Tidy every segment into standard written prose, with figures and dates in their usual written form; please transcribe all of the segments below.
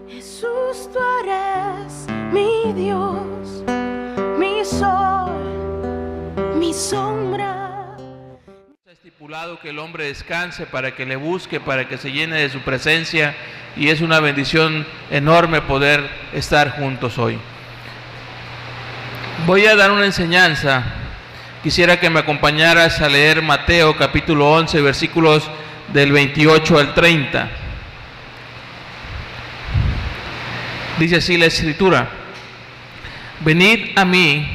Jesús, tú eres mi Dios, mi sol, mi sombra. Está estipulado que el hombre descanse para que le busque, para que se llene de su presencia, y es una bendición enorme poder estar juntos hoy. Voy a dar una enseñanza. Quisiera que me acompañaras a leer Mateo capítulo 11, versículos del 28 al 30. Dice así la Escritura: venid a mí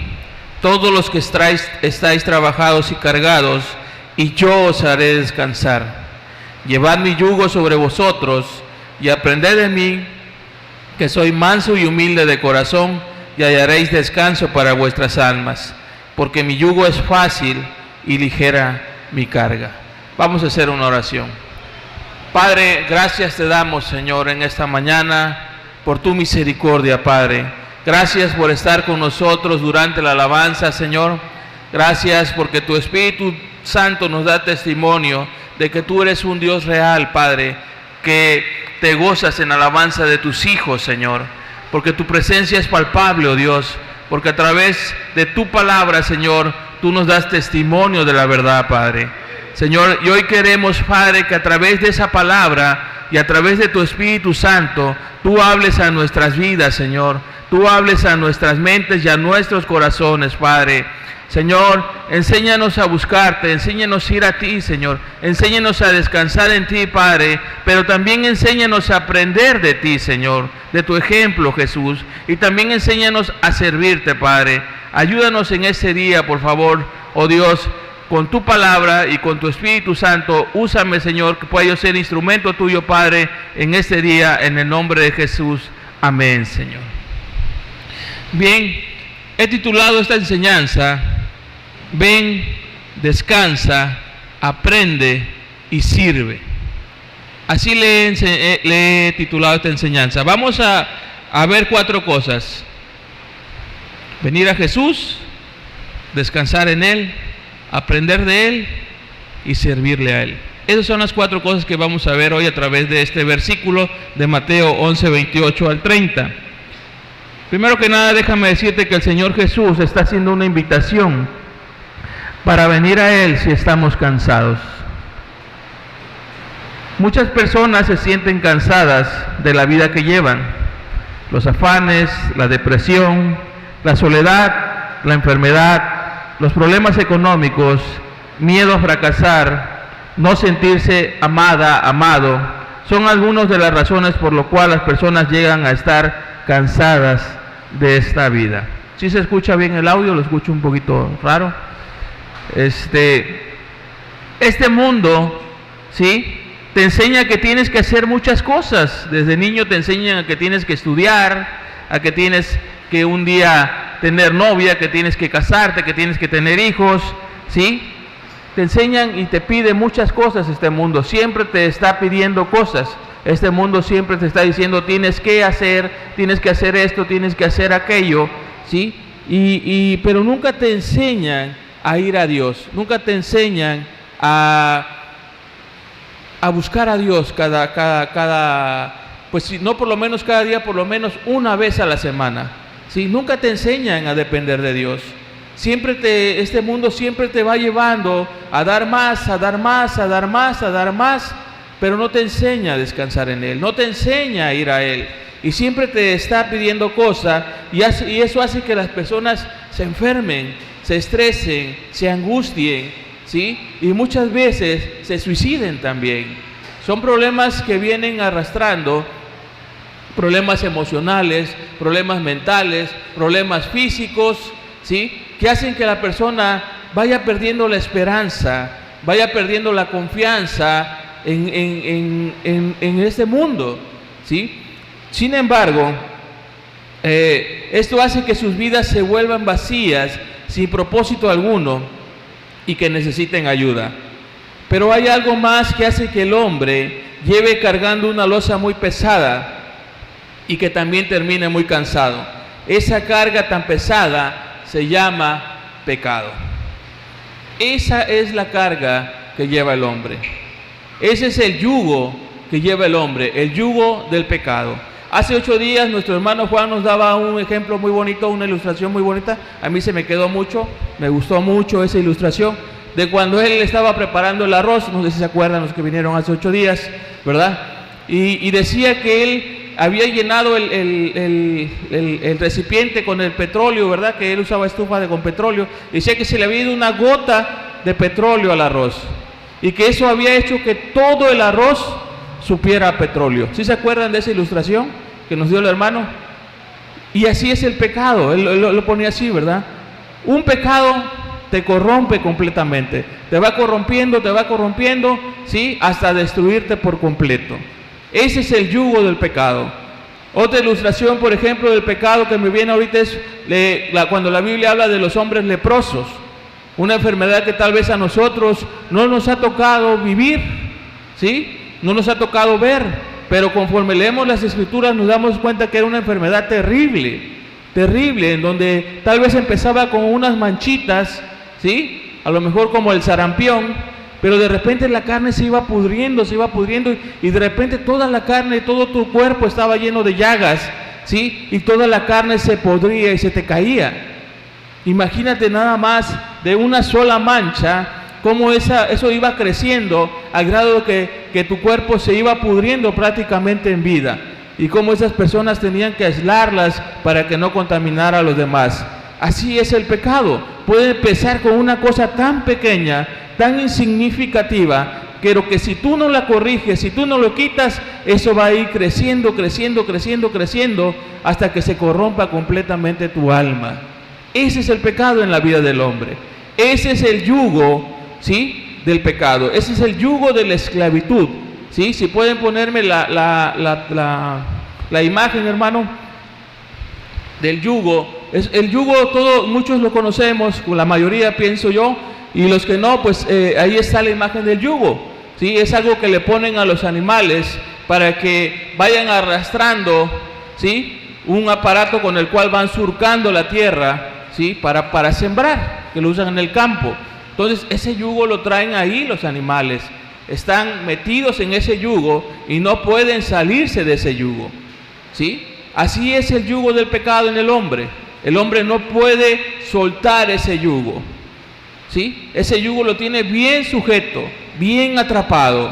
todos los que estáis trabajados y cargados, y yo os haré descansar. Llevad mi yugo sobre vosotros, y aprended de mí, que soy manso y humilde de corazón, y hallaréis descanso para vuestras almas, porque mi yugo es fácil y ligera mi carga. Vamos a hacer una oración. Padre, gracias te damos, Señor, en esta mañana, por tu misericordia, Padre. Gracias por estar con nosotros durante la alabanza, Señor. Gracias porque tu Espíritu Santo nos da testimonio de que tú eres un Dios real, Padre, que te gozas en alabanza de tus hijos, Señor, porque tu presencia es palpable, oh Dios, porque a través de tu palabra, Señor, tú nos das testimonio de la verdad, Padre. Señor, y hoy queremos, Padre, que a través de esa palabra y a través de tu Espíritu Santo, tú hables a nuestras vidas, Señor. Tú hables a nuestras mentes y a nuestros corazones, Padre. Señor, enséñanos a buscarte, enséñanos a ir a ti, Señor. Enséñanos a descansar en ti, Padre, pero también enséñanos a aprender de ti, Señor, de tu ejemplo, Jesús. Y también enséñanos a servirte, Padre. Ayúdanos en ese día, por favor, oh Dios, con tu palabra y con tu Espíritu Santo. Úsame, Señor, que pueda yo ser instrumento tuyo, Padre, en este día, en el nombre de Jesús. Amén, Señor. Bien, he titulado esta enseñanza: ven, descansa, aprende y sirve. Así le he titulado esta enseñanza. Vamos a ver 4 cosas: venir a Jesús, descansar en Él, aprender de Él y servirle a Él. Esas son las 4 cosas que vamos a ver hoy a través de este versículo de Mateo 11, 28 al 30. Primero que nada, déjame decirte que el Señor Jesús está haciendo una invitación para venir a Él si estamos cansados. Muchas personas se sienten cansadas de la vida que llevan. Los afanes, la depresión, la soledad, la enfermedad, los problemas económicos, miedo a fracasar, no sentirse amada, amado, son algunas de las razones por lo cual las personas llegan a estar cansadas de esta vida. ¿Sí se escucha bien el audio? Lo escucho un poquito raro. Este mundo, ¿sí?, te enseña que tienes que hacer muchas cosas. Desde niño te enseñan a que tienes que estudiar, a que tienes que un día tener novia, que tienes que casarte, que tienes que tener hijos, ¿sí? Te enseñan y te pide muchas cosas. Este mundo siempre te está pidiendo cosas. Este mundo siempre te está diciendo: tienes que hacer esto, tienes que hacer aquello, ¿sí? Pero nunca te enseñan a ir a Dios, nunca te enseñan a buscar a Dios pues si no por lo menos cada día, por lo menos una vez a la semana, ¿sí? Nunca te enseñan a depender de Dios. Este mundo siempre te va llevando a dar más, a dar más, a dar más, a dar más, pero no te enseña a descansar en Él, no te enseña a ir a Él, y siempre te está pidiendo cosas, y eso hace que las personas se enfermen, se estresen, se angustien, ¿sí? Y muchas veces se suiciden también. Son problemas que vienen arrastrando, problemas emocionales, problemas mentales, problemas físicos, ¿sí?, que hacen que la persona vaya perdiendo la esperanza, vaya perdiendo la confianza en este mundo, ¿sí? Sin embargo, esto hace que sus vidas se vuelvan vacías, sin propósito alguno, y que necesiten ayuda. Pero hay algo más que hace que el hombre lleve cargando una losa muy pesada y que también termine muy cansado. Esa carga tan pesada se llama pecado. Esa es la carga que lleva el hombre. Ese es el yugo que lleva el hombre, el yugo del pecado. Hace 8 días nuestro hermano Juan nos daba un ejemplo muy bonito, una ilustración muy bonita. A mí se me quedó mucho, me gustó mucho esa ilustración de cuando él estaba preparando el arroz. No sé si se acuerdan los que vinieron hace 8 días, ¿verdad? Y decía que él había llenado el recipiente con el petróleo, ¿verdad? Que él usaba estufa con petróleo. Decía que se le había ido una gota de petróleo al arroz y que eso había hecho que todo el arroz supiera a petróleo. ¿Sí se acuerdan de esa ilustración que nos dio el hermano? Y así es el pecado, él lo ponía así, ¿verdad? Un pecado te corrompe completamente, te va corrompiendo, ¿sí? Hasta destruirte por completo. Ese es el yugo del pecado. Otra ilustración, por ejemplo, del pecado que me viene ahorita es cuando la Biblia habla de los hombres leprosos, una enfermedad que tal vez a nosotros no nos ha tocado vivir, ¿sí? No nos ha tocado ver, pero conforme leemos las Escrituras nos damos cuenta que era una enfermedad terrible, en donde tal vez empezaba con unas manchitas, ¿sí? A lo mejor como el sarampión, pero de repente la carne se iba pudriendo y de repente toda la carne, todo tu cuerpo estaba lleno de llagas, ¿sí? Y toda la carne se podría y se te caía. Imagínate nada más de una sola mancha, cómo eso iba creciendo al grado que tu cuerpo se iba pudriendo prácticamente en vida, y cómo esas personas tenían que aislarlas para que no contaminara a los demás. Así es el pecado, puede empezar con una cosa tan pequeña, tan insignificativa, pero que si tú no la corriges, si tú no lo quitas, eso va a ir creciendo, hasta que se corrompa completamente tu alma. Ese es el pecado en la vida del hombre. Ese es el yugo, ¿sí?, del pecado. Ese es el yugo de la esclavitud, ¿sí? Si pueden ponerme la imagen, hermano, del yugo. El yugo, muchos lo conocemos, la mayoría pienso yo, y los que no, pues ahí está la imagen del yugo, ¿sí? Es algo que le ponen a los animales para que vayan arrastrando, ¿sí?, un aparato con el cual van surcando la tierra, ¿sí?, para sembrar, que lo usan en el campo. Entonces ese yugo lo traen ahí los animales, están metidos en ese yugo y no pueden salirse de ese yugo, ¿sí? Así es el yugo del pecado en el hombre. El hombre no puede soltar ese yugo, ¿sí? Ese yugo lo tiene bien sujeto, bien atrapado,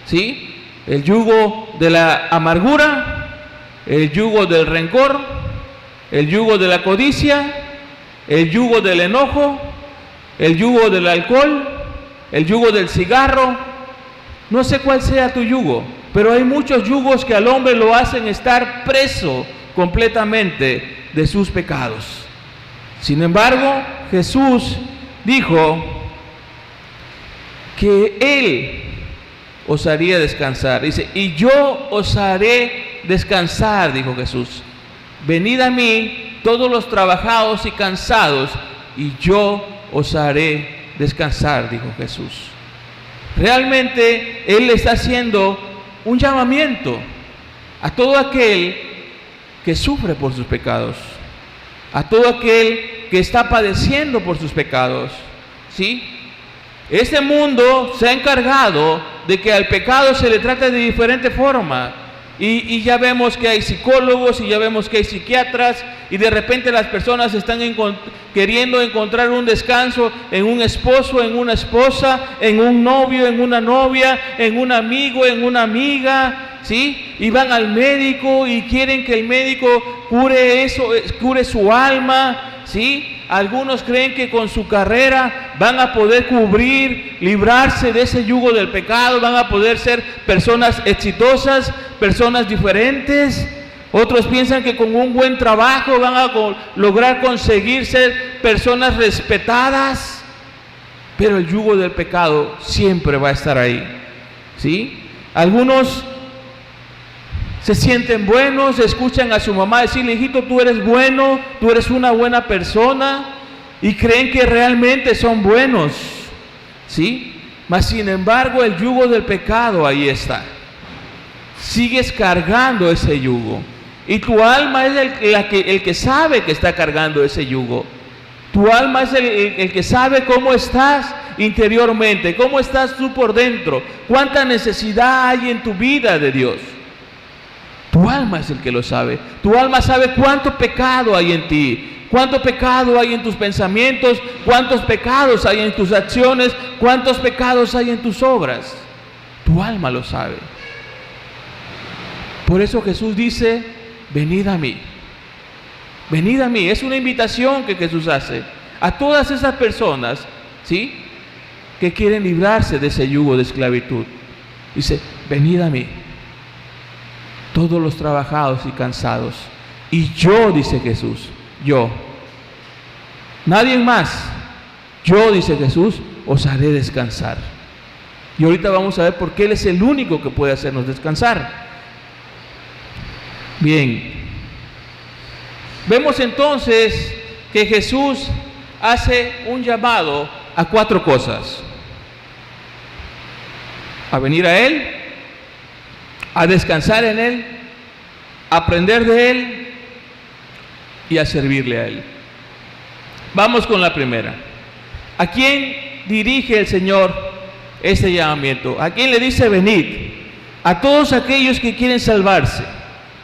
¿sí? El yugo de la amargura, el yugo del rencor, el yugo de la codicia, el yugo del enojo, el yugo del alcohol, el yugo del cigarro. No sé cuál sea tu yugo, pero hay muchos yugos que al hombre lo hacen estar preso completamente de sus pecados. Sin embargo, Jesús dijo que Él os haría descansar. Dice, y yo os haré descansar, dijo Jesús. Venid a mí todos los trabajados y cansados, y yo os haré descansar, dijo Jesús. Realmente Él está haciendo un llamamiento a todo aquel que sufre por sus pecados, a todo aquel que está padeciendo por sus pecados, ¿sí? Este mundo se ha encargado de que al pecado se le trate de diferente forma, y ya vemos que hay psicólogos y ya vemos que hay psiquiatras, y de repente las personas están queriendo encontrar un descanso en un esposo, en una esposa, en un novio, en una novia, en un amigo, en una amiga, ¿sí? Y van al médico y quieren que el médico cure su alma, ¿sí? Algunos creen que con su carrera van a poder librarse de ese yugo del pecado, van a poder ser personas exitosas, personas diferentes. Otros piensan que con un buen trabajo van a lograr conseguir ser personas respetadas, pero el yugo del pecado siempre va a estar ahí, ¿sí? Algunos se sienten buenos, escuchan a su mamá decirle, hijito, tú eres bueno, tú eres una buena persona, y creen que realmente son buenos, ¿sí? Mas sin embargo el yugo del pecado ahí está. Sigues cargando ese yugo, y tu alma es el que sabe que está cargando ese yugo. Tu alma es el que sabe cómo estás interiormente, cómo estás tú por dentro, cuánta necesidad hay en tu vida de Dios. Tu alma alma es el que lo sabe. Tu alma sabe cuánto pecado hay en ti, cuánto pecado hay en tus pensamientos, cuántos pecados hay en tus acciones, cuántos pecados hay en tus obras. Tu alma lo sabe. Por eso Jesús dice, venid a mí. Venid a mí. Es una invitación que Jesús hace a todas esas personas, ¿sí?, que quieren librarse de ese yugo de esclavitud. Dice, venid a mí, todos los trabajados y cansados, y yo, dice Jesús, yo, nadie más, yo, dice Jesús, os haré descansar. Y ahorita vamos a ver por qué Él es el único que puede hacernos descansar. Bien, vemos entonces que Jesús hace un llamado a 4 cosas: a venir a Él, a descansar en Él, a aprender de Él y a servirle a Él. Vamos con la primera. ¿A quién dirige el Señor este llamamiento? ¿A quién le dice venid? A todos aquellos que quieren salvarse,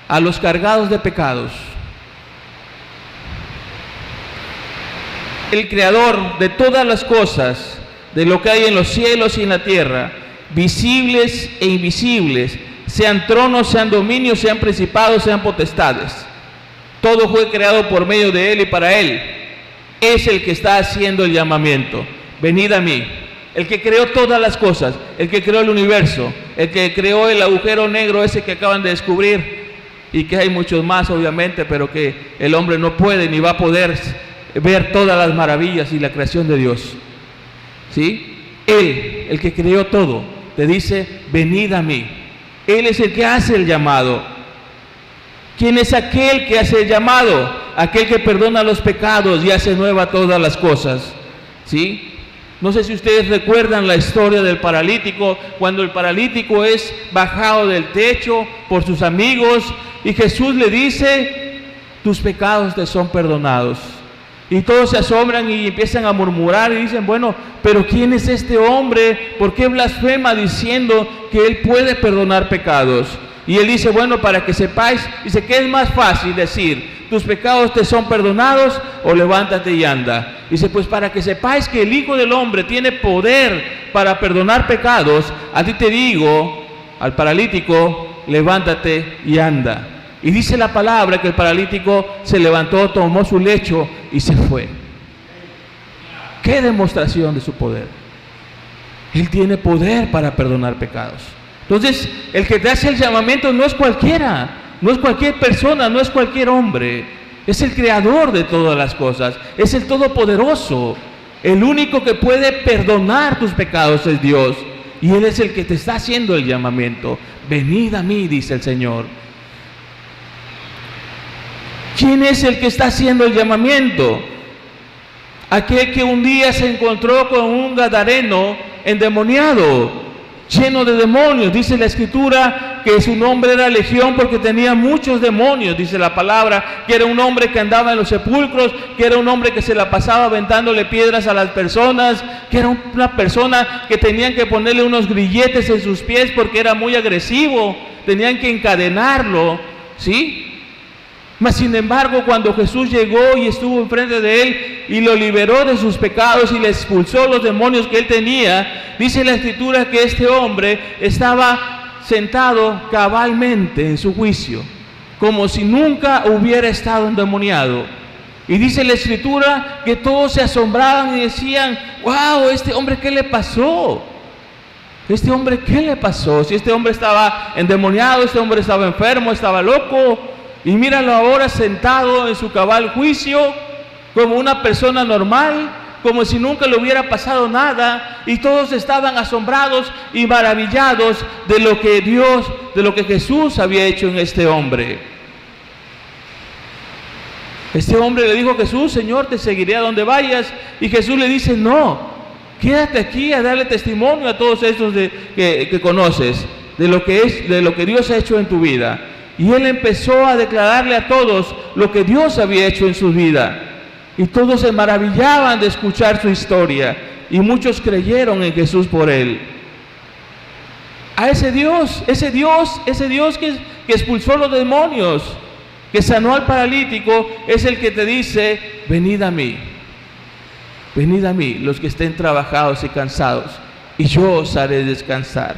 a los cargados de pecados. El Creador de todas las cosas, de lo que hay en los cielos y en la tierra, visibles e invisibles, sean tronos, sean dominios, sean principados, sean potestades. Todo fue creado por medio de Él y para Él. Es el que está haciendo el llamamiento. Venid a mí. El que creó todas las cosas, el que creó el universo, el que creó el agujero negro ese que acaban de descubrir, y que hay muchos más obviamente, pero que el hombre no puede ni va a poder ver todas las maravillas y la creación de Dios. ¿Sí? Él, el que creó todo, te dice, venid a mí. Él es el que hace el llamado. ¿Quién es aquel que hace el llamado? Aquel que perdona los pecados y hace nueva todas las cosas. ¿Sí? No sé si ustedes recuerdan la historia del paralítico, cuando el paralítico es bajado del techo por sus amigos y Jesús le dice, tus pecados te son perdonados. Y todos se asombran y empiezan a murmurar y dicen, bueno, pero ¿quién es este hombre? ¿Por qué blasfema diciendo que Él puede perdonar pecados? Y Él dice, bueno, para que sepáis, dice, ¿qué es más fácil decir? ¿Tus pecados te son perdonados o levántate y anda? Dice, pues para que sepáis que el Hijo del Hombre tiene poder para perdonar pecados, a ti te digo, al paralítico, levántate y anda. Y dice la palabra que el paralítico se levantó, tomó su lecho y se fue. ¡Qué demostración de su poder! Él tiene poder para perdonar pecados. Entonces, el que te hace el llamamiento no es cualquiera, no es cualquier persona, no es cualquier hombre. Es el creador de todas las cosas, es el todopoderoso. El único que puede perdonar tus pecados es Dios. Y Él es el que te está haciendo el llamamiento. Venid a mí, dice el Señor. ¿Quién es el que está haciendo el llamamiento? Aquel que un día se encontró con un gadareno endemoniado, lleno de demonios. Dice la Escritura que su nombre era Legión porque tenía muchos demonios, dice la palabra, que era un hombre que andaba en los sepulcros, que era un hombre que se la pasaba aventándole piedras a las personas, que era una persona que tenían que ponerle unos grilletes en sus pies porque era muy agresivo, tenían que encadenarlo, ¿sí? Mas sin embargo, cuando Jesús llegó y estuvo enfrente de él y lo liberó de sus pecados y le expulsó los demonios que él tenía, dice la Escritura que este hombre estaba sentado cabalmente en su juicio, como si nunca hubiera estado endemoniado. Y dice la Escritura que todos se asombraban y decían, wow, este hombre, ¿qué le pasó? Este hombre, ¿qué le pasó? Si este hombre estaba endemoniado, este hombre estaba enfermo, estaba loco. Y míralo ahora sentado en su cabal juicio, como una persona normal, como si nunca le hubiera pasado nada. Y todos estaban asombrados y maravillados de lo que Dios, de lo que Jesús había hecho en este hombre. Este hombre le dijo a Jesús, Señor, te seguiré a donde vayas. Y Jesús le dice, no, quédate aquí a darle testimonio a todos estos que conoces, de lo que Dios ha hecho en tu vida. Y él empezó a declararle a todos lo que Dios había hecho en su vida. Y todos se maravillaban de escuchar su historia. Y muchos creyeron en Jesús por él. a ese Dios que expulsó los demonios, que sanó al paralítico, es el que te dice: venid a mí, los que estén trabajados y cansados, y yo os haré descansar.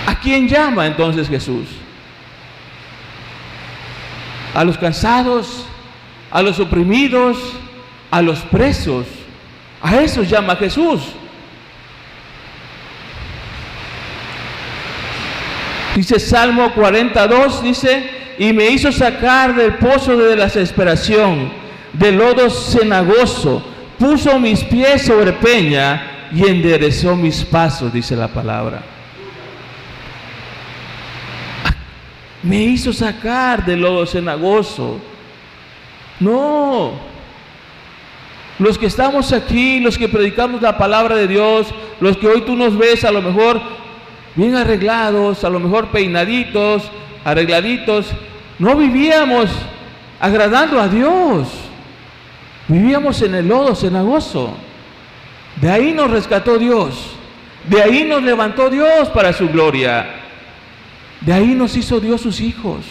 ¿A quién llama entonces Jesús? A los cansados, a los oprimidos, a los presos. A esos llama Jesús. Dice Salmo 42, dice: y me hizo sacar del pozo de la desesperación, del lodo cenagoso, puso mis pies sobre peña y enderezó mis pasos, dice la palabra. Me hizo sacar del lodo cenagoso. No. Los que estamos aquí, los que predicamos la palabra de Dios, los que hoy tú nos ves a lo mejor bien arreglados, a lo mejor peinaditos, arregladitos, no vivíamos agradando a Dios. Vivíamos en el lodo cenagoso. De ahí nos rescató Dios. De ahí nos levantó Dios para su gloria. De ahí nos hizo Dios sus hijos.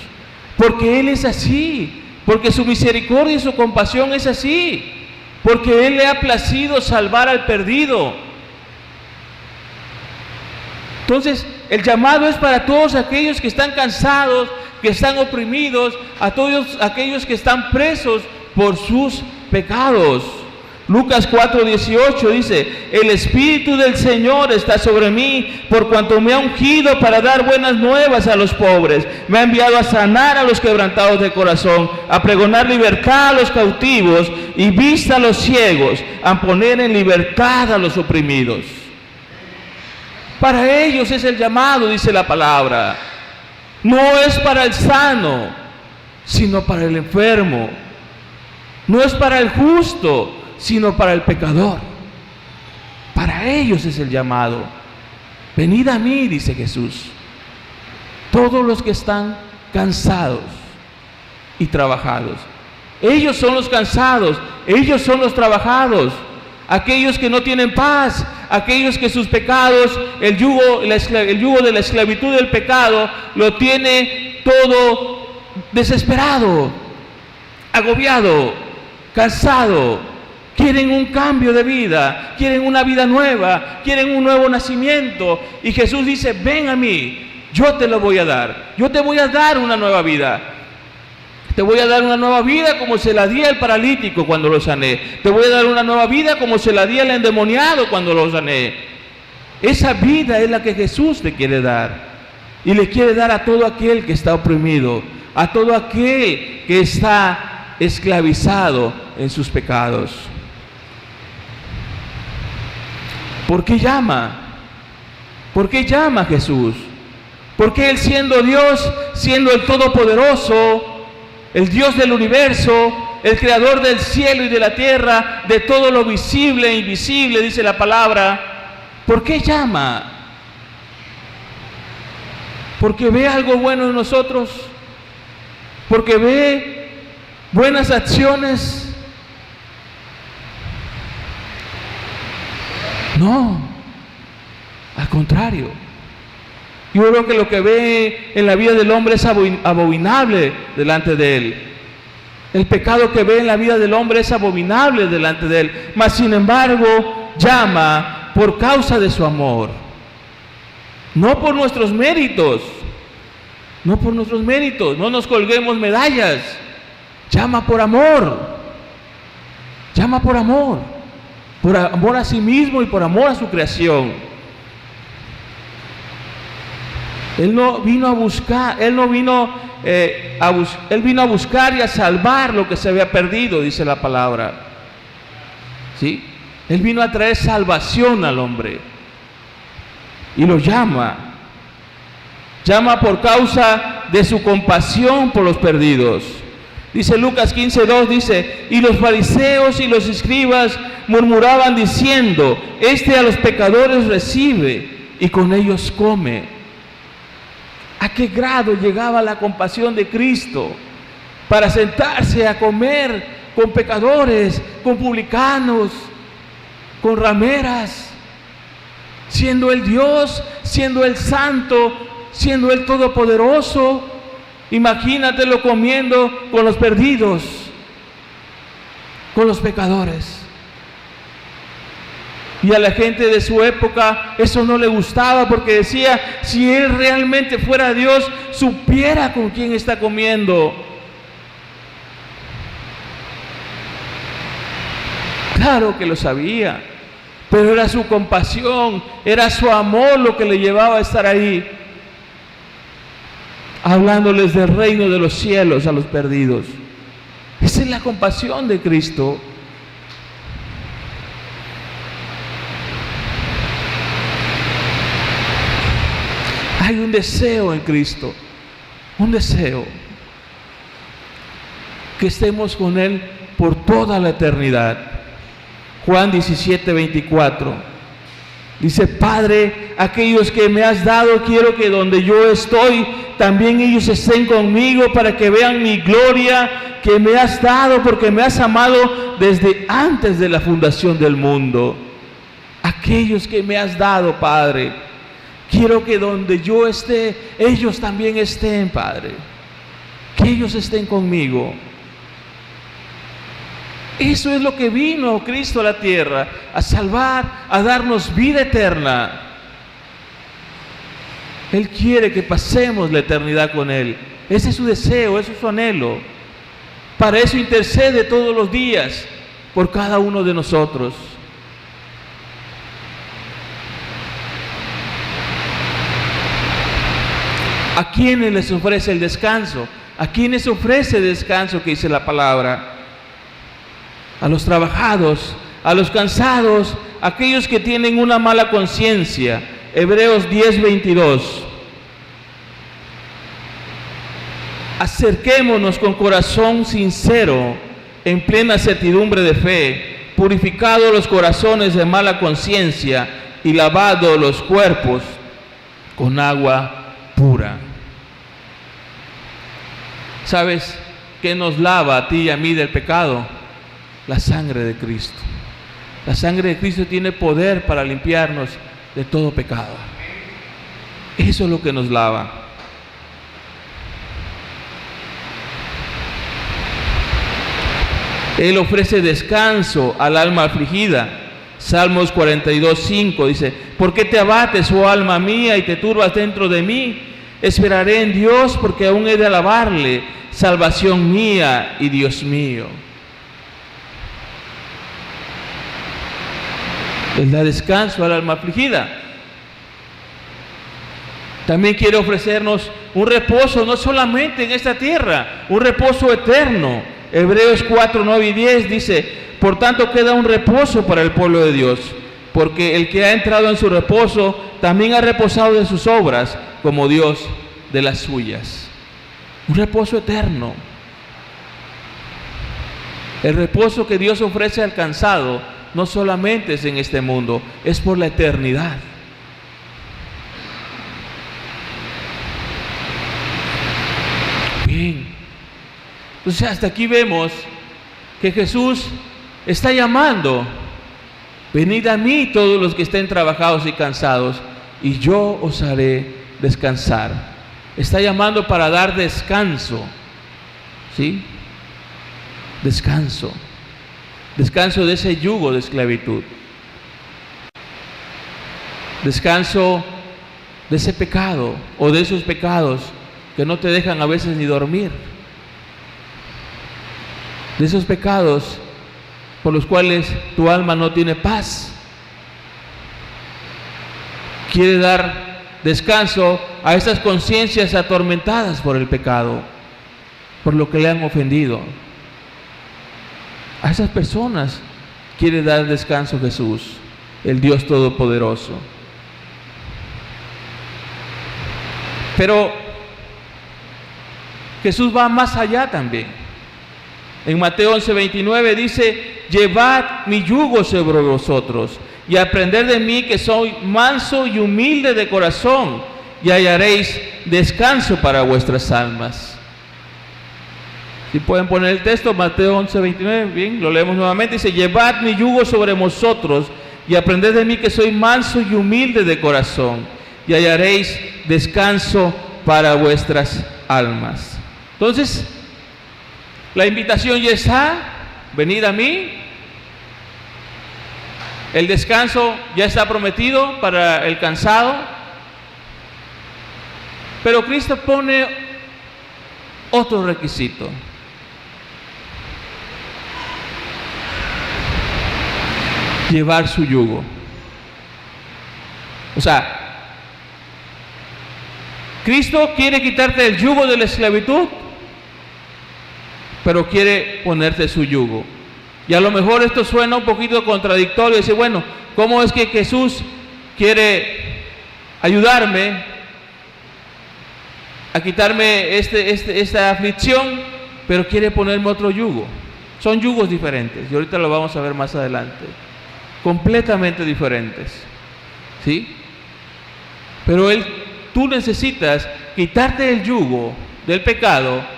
Porque Él es así. Porque su misericordia y su compasión es así. Porque Él le ha placido salvar al perdido. Entonces, el llamado es para todos aquellos que están cansados, que están oprimidos, a todos aquellos que están presos por sus pecados. Lucas 4:18 dice: el Espíritu del Señor está sobre mí, por cuanto me ha ungido para dar buenas nuevas a los pobres. Me ha enviado a sanar a los quebrantados de corazón, a pregonar libertad a los cautivos y vista a los ciegos, a poner en libertad a los oprimidos. Para ellos es el llamado, dice la palabra. No es para el sano, sino para el enfermo. No es para el justo, sino para el pecador. Para ellos es el llamado. Venid a mí, dice Jesús, todos los que están cansados y trabajados. Ellos son los cansados, ellos son los trabajados, aquellos que no tienen paz, aquellos que sus pecados, el yugo de la esclavitud del pecado, lo tiene todo desesperado, agobiado, cansado. Quieren un cambio de vida, quieren una vida nueva, quieren un nuevo nacimiento. Y Jesús dice: ven a mí, yo te lo voy a dar. Yo te voy a dar una nueva vida. Te voy a dar una nueva vida como se la di al paralítico cuando lo sané. Te voy a dar una nueva vida como se la di al endemoniado cuando lo sané. Esa vida es la que Jesús te quiere dar. Y le quiere dar a todo aquel que está oprimido, a todo aquel que está esclavizado en sus pecados. ¿Por qué llama? ¿Por qué llama Jesús? Porque Él, siendo Dios, siendo el Todopoderoso, el Dios del universo, el Creador del cielo y de la tierra, de todo lo visible e invisible, dice la palabra, ¿por qué llama? ¿Porque ve algo bueno en nosotros? ¿Porque ve buenas acciones? No, al contrario. Yo creo que lo que ve en la vida del hombre es abominable delante de Él. El pecado que ve en la vida del hombre es abominable delante de Él. Mas sin embargo, llama por causa de su amor. No por nuestros méritos. No por nuestros méritos. No nos colguemos medallas. Llama por amor. Llama por amor. Por amor a sí mismo y por amor a su creación. Él no vino a buscar, Él vino a buscar y a salvar lo que se había perdido, dice la palabra. ¿Sí? Él vino a traer salvación al hombre. Y lo llama. Llama por causa de su compasión por los perdidos. Dice Lucas 15:2, dice: y los fariseos y los escribas murmuraban diciendo: este a los pecadores recibe y con ellos come. ¿A qué grado llegaba la compasión de Cristo para sentarse a comer con pecadores, con publicanos, con rameras? siendo Él Dios, siendo Él santo, siendo Él todopoderoso. Imagínatelo comiendo con los perdidos, con los pecadores. Y a la gente de su época eso no le gustaba, porque decía, si Él realmente fuera Dios, supiera con quién está comiendo. Claro que lo sabía, pero era su compasión, era su amor lo que le llevaba a estar ahí, hablándoles del reino de los cielos a los perdidos. Esa es la compasión de Cristo. Hay un deseo en Cristo, un deseo, que estemos con Él por toda la eternidad. Juan 17:24 dice: Padre, aquellos que me has dado, quiero que donde yo estoy, también ellos estén conmigo, para que vean mi gloria que me has dado, porque me has amado desde antes de la fundación del mundo. Aquellos que me has dado, Padre, quiero que donde yo esté, ellos también estén, Padre. Que ellos estén conmigo. Eso es lo que vino Cristo a la tierra, a salvar, a darnos vida eterna. Él quiere que pasemos la eternidad con Él. Ese es su deseo, ese es su anhelo. Para eso intercede todos los días por cada uno de nosotros. ¿A quiénes les ofrece el descanso? ¿A quiénes ofrece descanso, que dice la palabra? A los trabajados, a los cansados, a aquellos que tienen una mala conciencia. Hebreos 10:22. Acerquémonos con corazón sincero, en plena certidumbre de fe, purificados los corazones de mala conciencia y lavados los cuerpos con agua pura. ¿Sabes qué nos lava a ti y a mí del pecado? La sangre de Cristo. La sangre de Cristo tiene poder para limpiarnos de todo pecado. Eso es lo que nos lava. Él ofrece descanso al alma afligida. Salmos 42:5 dice: ¿Por qué te abates, oh alma mía, y te turbas dentro de mí? Esperaré en Dios, porque aún he de alabarle, salvación mía y Dios mío. Él da descanso al alma afligida. También quiere ofrecernos un reposo, no solamente en esta tierra, un reposo eterno. Hebreos 4:9-10 dice: por tanto queda un reposo para el pueblo de Dios, porque el que ha entrado en su reposo también ha reposado de sus obras, como Dios de las suyas. Un reposo eterno. El reposo que Dios ofrece al cansado no solamente es en este mundo, es por la eternidad. Bien. Entonces hasta aquí vemos que Jesús está llamando: venid a mí todos los que estén trabajados y cansados, y yo os haré descansar. Está llamando para dar descanso, ¿sí? Descanso. Descanso de ese yugo de esclavitud. Descanso de ese pecado o de esos pecados que no te dejan a veces ni dormir. De esos pecados por los cuales tu alma no tiene paz. Quiere dar descanso a esas conciencias atormentadas por el pecado, por lo que le han ofendido. A esas personas quiere dar descanso Jesús, el Dios Todopoderoso. Pero Jesús va más allá también. En Mateo 11:29 dice: llevad mi yugo sobre vosotros y aprended de mí, que soy manso y humilde de corazón, y hallaréis descanso para vuestras almas. Si pueden poner el texto, Mateo 11:29, bien, lo leemos nuevamente. Dice: llevad mi yugo sobre vosotros y aprended de mí que soy manso y humilde de corazón, y hallaréis descanso para vuestras almas. Entonces, la invitación ya está, venid a mí. El descanso ya está prometido para el cansado. Pero Cristo pone otro requisito. Llevar su yugo. O sea, Cristo quiere quitarte el yugo de la esclavitud, pero quiere ponerte su yugo. Y a lo mejor esto suena un poquito contradictorio, dice, bueno, ¿cómo es que Jesús quiere ayudarme a quitarme esta aflicción, pero quiere ponerme otro yugo? Son yugos diferentes, y ahorita lo vamos a ver más adelante, completamente diferentes, ¿sí? Pero tú necesitas quitarte el yugo del pecado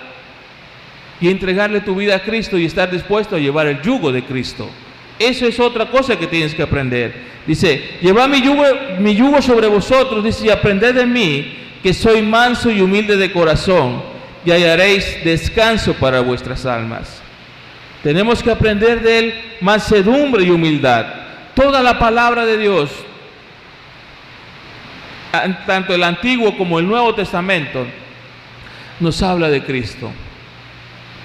y entregarle tu vida a Cristo y estar dispuesto a llevar el yugo de Cristo. Eso es otra cosa que tienes que aprender. Dice, llevad mi yugo sobre vosotros, dice, y aprended de mí, que soy manso y humilde de corazón, y hallaréis descanso para vuestras almas. Tenemos que aprender de él mansedumbre y humildad. Toda la palabra de Dios, tanto el Antiguo como el Nuevo Testamento, nos habla de Cristo,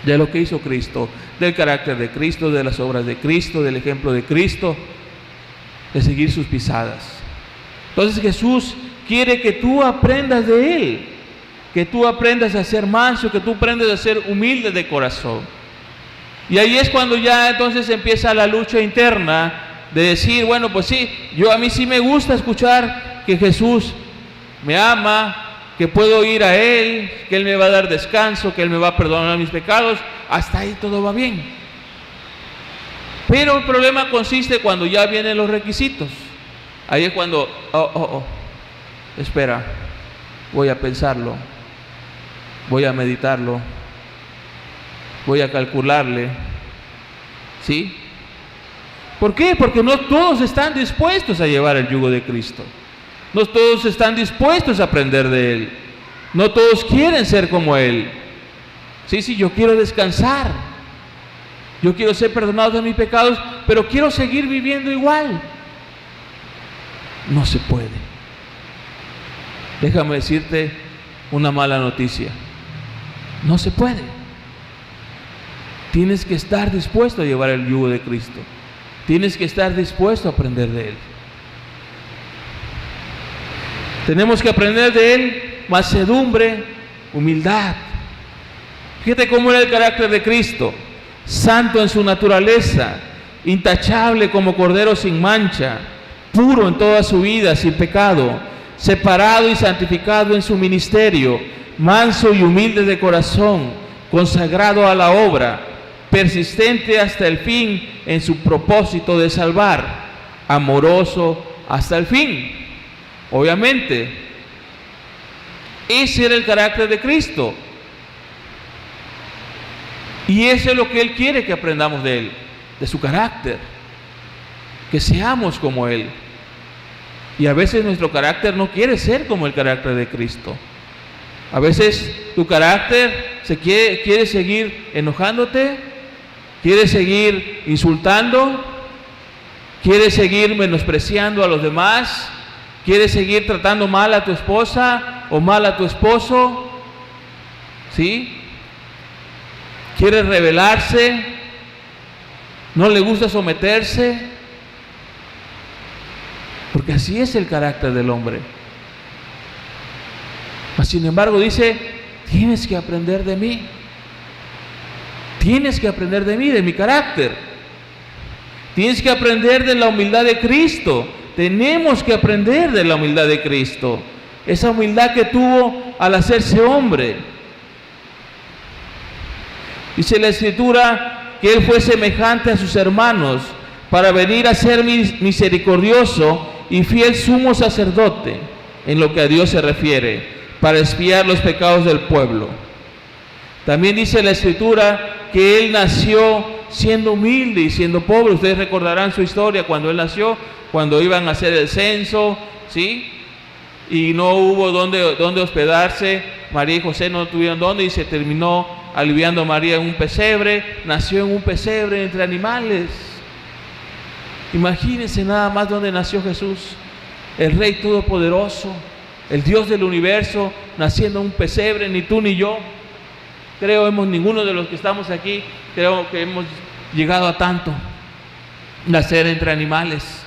de lo que hizo Cristo, del carácter de Cristo, de las obras de Cristo, del ejemplo de Cristo, de seguir sus pisadas. Entonces Jesús quiere que tú aprendas de Él, que tú aprendas a ser manso, que tú aprendas a ser humilde de corazón. Y ahí es cuando ya entonces empieza la lucha interna de decir, bueno, pues sí, a mí sí me gusta escuchar que Jesús me ama, que puedo ir a Él, que Él me va a dar descanso, que Él me va a perdonar mis pecados. Hasta ahí todo va bien. Pero el problema consiste cuando ya vienen los requisitos. Ahí es cuando, espera, voy a pensarlo, voy a meditarlo, voy a calcularle, ¿sí? ¿Por qué? Porque no todos están dispuestos a llevar el yugo de Cristo. No todos están dispuestos a aprender de Él. No todos quieren ser como Él. Sí, yo quiero descansar. Yo quiero ser perdonado de mis pecados, pero quiero seguir viviendo igual. No se puede. Déjame decirte una mala noticia. No se puede. Tienes que estar dispuesto a llevar el yugo de Cristo. Tienes que estar dispuesto a aprender de Él. Tenemos que aprender de Él mansedumbre, humildad. Fíjate cómo era el carácter de Cristo: santo en su naturaleza, intachable como cordero sin mancha, puro en toda su vida, sin pecado, separado y santificado en su ministerio, manso y humilde de corazón, consagrado a la obra, persistente hasta el fin en su propósito de salvar, amoroso hasta el fin. Obviamente, ese era el carácter de Cristo. Y eso es lo que Él quiere que aprendamos de Él, de su carácter, que seamos como Él. Y a veces nuestro carácter no quiere ser como el carácter de Cristo. A veces tu carácter quiere seguir enojándote, quiere seguir insultando, quiere seguir menospreciando a los demás, quiere seguir tratando mal a tu esposa o mal a tu esposo, ¿sí? Quiere rebelarse, no le gusta someterse, porque así es el carácter del hombre. Mas, sin embargo, dice, tienes que aprender de mí. Tienes que aprender de mí, de mi carácter. Tienes que aprender de la humildad de Cristo. Tenemos que aprender de la humildad de Cristo. Esa humildad que tuvo al hacerse hombre. Dice la Escritura que Él fue semejante a sus hermanos para venir a ser misericordioso y fiel sumo sacerdote en lo que a Dios se refiere, para expiar los pecados del pueblo. También dice la Escritura que Él nació siendo humilde y siendo pobre. Ustedes recordarán su historia cuando él nació, cuando iban a hacer el censo, ¿sí? Y no hubo dónde hospedarse. María y José no tuvieron dónde y se terminó aliviando a María en un pesebre. Nació en un pesebre entre animales. Imagínense nada más dónde nació Jesús, el Rey Todopoderoso, el Dios del universo, naciendo en un pesebre. Ni tú ni yo, ninguno de los que estamos aquí, creo que hemos llegado a tanto, nacer entre animales.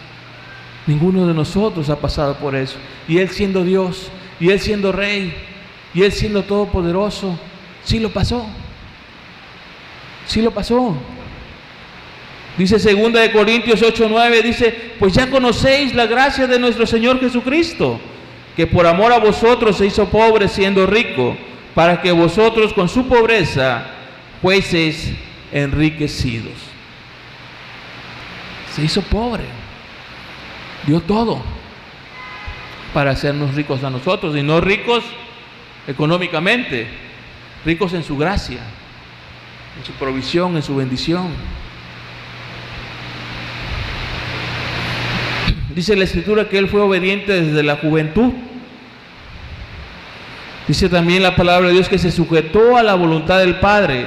Ninguno de nosotros ha pasado por eso. Y Él siendo Dios, y Él siendo Rey, y Él siendo todopoderoso, sí lo pasó. Sí lo pasó. Dice 2 Corintios 8:9, dice: pues ya conocéis la gracia de nuestro Señor Jesucristo, que por amor a vosotros se hizo pobre siendo rico, para que vosotros con su pobreza fueseis enriquecidos. Se hizo pobre, dio todo para hacernos ricos a nosotros, y no ricos económicamente, ricos en su gracia, en su provisión, en su bendición. Dice la Escritura que Él fue obediente desde la juventud. Dice también la palabra de Dios que se sujetó a la voluntad del Padre,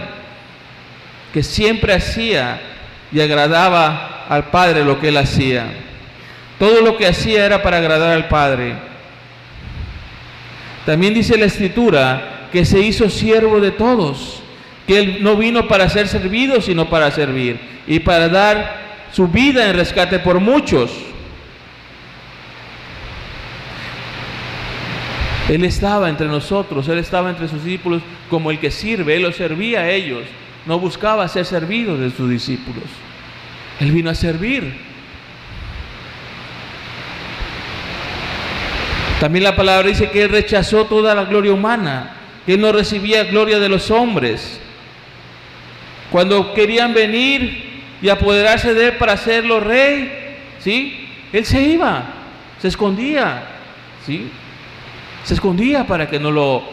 que siempre hacía y agradaba al Padre lo que Él hacía. Todo lo que hacía era para agradar al Padre. También dice la Escritura que se hizo siervo de todos, que Él no vino para ser servido, sino para servir y para dar su vida en rescate por muchos. Él estaba entre nosotros, Él estaba entre sus discípulos como el que sirve. Él los servía a ellos, no buscaba ser servido de sus discípulos. Él vino a servir. También la palabra dice que Él rechazó toda la gloria humana, que Él no recibía gloria de los hombres. Cuando querían venir y apoderarse de Él para hacerlo rey, ¿sí? Él se iba, se escondía, ¿sí? Se escondía para que no lo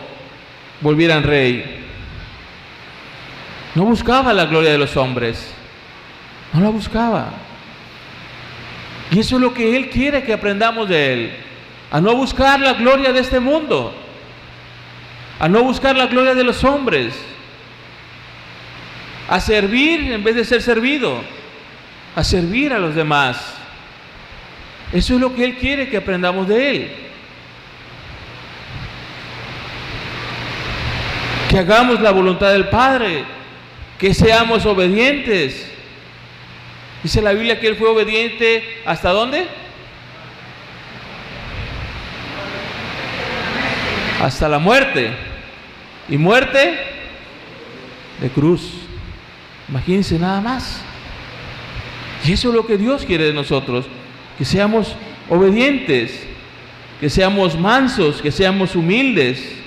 volvieran rey. No buscaba la gloria de los hombres, no la buscaba. Y eso es lo que Él quiere que aprendamos de Él: a no buscar la gloria de este mundo, a no buscar la gloria de los hombres, a servir en vez de ser servido, a servir a los demás. Eso es lo que Él quiere que aprendamos de Él. Que hagamos la voluntad del Padre, que seamos obedientes. Dice la Biblia que Él fue obediente ¿hasta dónde? Hasta la muerte. ¿Y muerte? De cruz. Imagínense nada más. Y eso es lo que Dios quiere de nosotros, que seamos obedientes, que seamos mansos, que seamos humildes.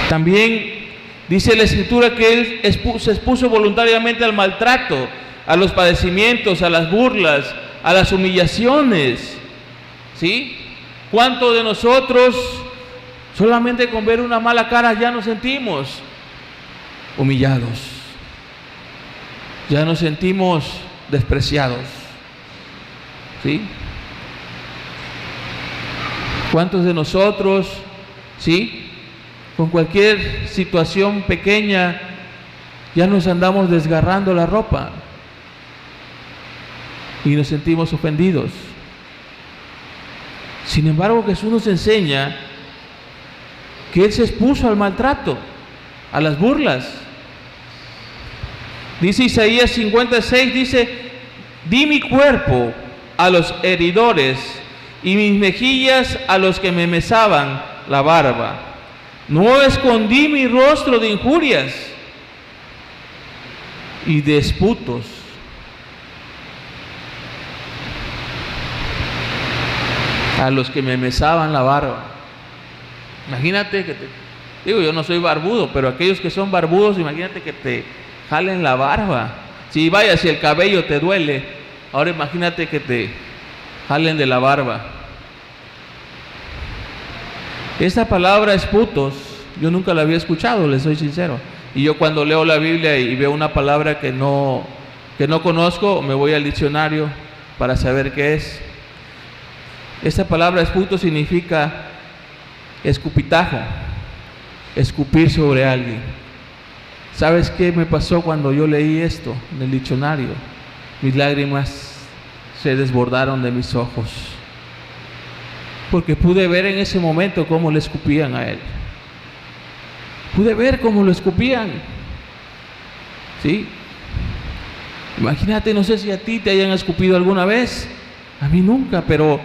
También dice la Escritura que Él se expuso voluntariamente al maltrato, a los padecimientos, a las burlas, a las humillaciones. ¿Sí? ¿Cuántos de nosotros solamente con ver una mala cara ya nos sentimos humillados? Ya nos sentimos despreciados. ¿Sí? ¿Cuántos de nosotros, sí, con cualquier situación pequeña ya nos andamos desgarrando la ropa y nos sentimos ofendidos? Sin embargo, Jesús nos enseña que Él se expuso al maltrato, a las burlas. Dice Isaías 56, dice: di mi cuerpo a los heridores y mis mejillas a los que me mesaban la barba. No escondí mi rostro de injurias y de disputos. A los que me mesaban la barba. Imagínate que yo no soy barbudo, pero aquellos que son barbudos, imagínate que te jalen la barba. Si el cabello te duele, ahora imagínate que te jalen de la barba. Esta palabra esputos, yo nunca la había escuchado, les soy sincero. Y yo cuando leo la Biblia y veo una palabra que no conozco, me voy al diccionario para saber qué es. Esta palabra esputo significa escupitajo, escupir sobre alguien. ¿Sabes qué me pasó cuando yo leí esto en el diccionario? Mis lágrimas se desbordaron de mis ojos, porque pude ver en ese momento cómo le escupían a él. Pude ver cómo lo escupían. ¿Sí? Imagínate, no sé si a ti te hayan escupido alguna vez. A mí nunca, pero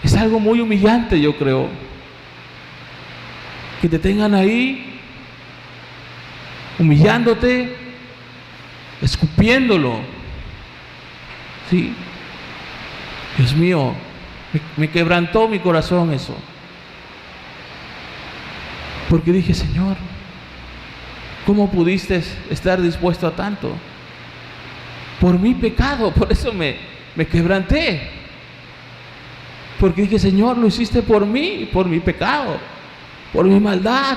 es algo muy humillante, yo creo. Que te tengan ahí, humillándote, escupiéndolo. ¿Sí? Dios mío, me quebrantó mi corazón eso. Porque dije, Señor, ¿cómo pudiste estar dispuesto a tanto? Por mi pecado, por eso me quebranté. Porque dije, Señor, lo hiciste por mí, por mi pecado, por mi maldad.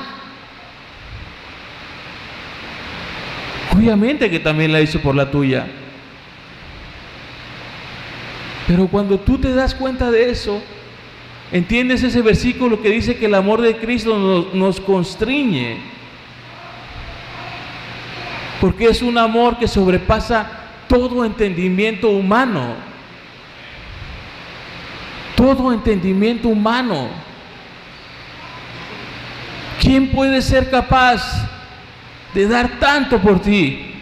Obviamente que también la hizo por la tuya. Pero cuando tú te das cuenta de eso, entiendes ese versículo que dice que el amor de Cristo nos constriñe. Porque es un amor que sobrepasa todo entendimiento humano. Todo entendimiento humano. ¿Quién puede ser capaz de dar tanto por ti?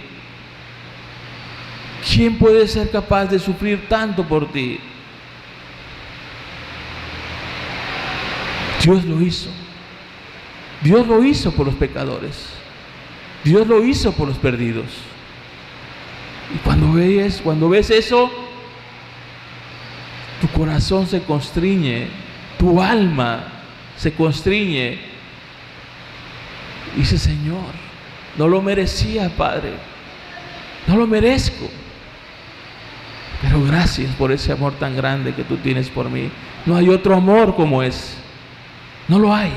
¿Quién puede ser capaz de sufrir tanto por ti? Dios lo hizo. Dios lo hizo por los pecadores. Dios lo hizo por los perdidos. Y cuando ves eso, tu corazón se constriñe, tu alma se constriñe. Y dice, Señor, no lo merecía, Padre, no lo merezco, pero gracias por ese amor tan grande que tú tienes por mí. No hay otro amor como ese. No lo hay,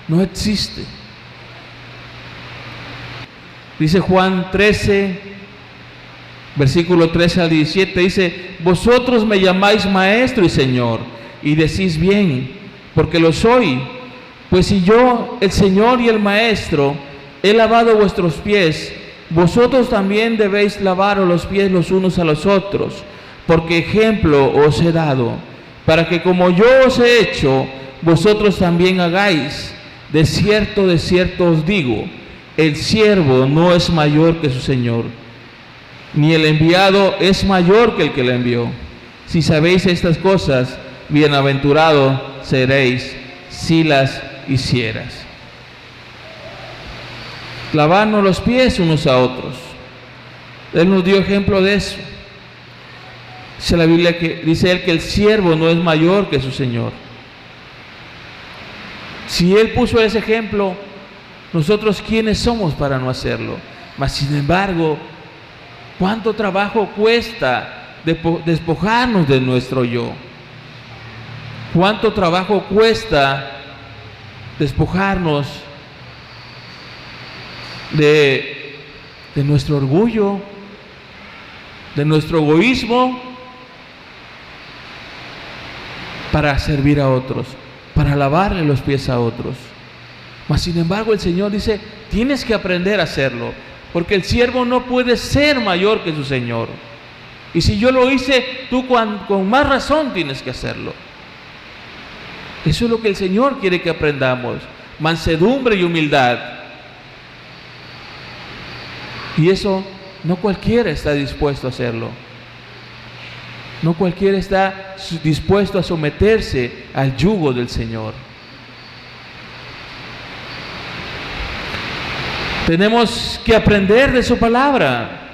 no existe. Dice Juan 13, versículo 13 al 17, dice, vosotros me llamáis maestro y Señor, y decís bien, porque lo soy. Pues si yo, el Señor y el Maestro, he lavado vuestros pies, vosotros también debéis lavaros los pies los unos a los otros, porque ejemplo os he dado, para que como yo os he hecho, vosotros también hagáis. De cierto os digo, el siervo no es mayor que su Señor, ni el enviado es mayor que el que le envió. Si sabéis estas cosas, bienaventurado seréis si las hicieras. Lavarnos los pies unos a otros. Él nos dio ejemplo de eso. Dice la Biblia que dice él que el siervo no es mayor que su Señor. Si Él puso ese ejemplo, nosotros ¿quiénes somos para no hacerlo? Mas sin embargo, ¿cuánto trabajo cuesta despojarnos de nuestro yo? ¿Cuánto trabajo cuesta despojarnos de nuestro orgullo, de nuestro egoísmo, para servir a otros, para lavarle los pies a otros? Mas sin embargo el Señor dice, tienes que aprender a hacerlo, porque el siervo no puede ser mayor que su Señor. Y si yo lo hice, tú con más razón tienes que hacerlo. Eso es lo que el Señor quiere que aprendamos, mansedumbre y humildad. Y eso no cualquiera está dispuesto a hacerlo. No cualquiera está dispuesto a someterse al yugo del Señor. Tenemos que aprender de su palabra.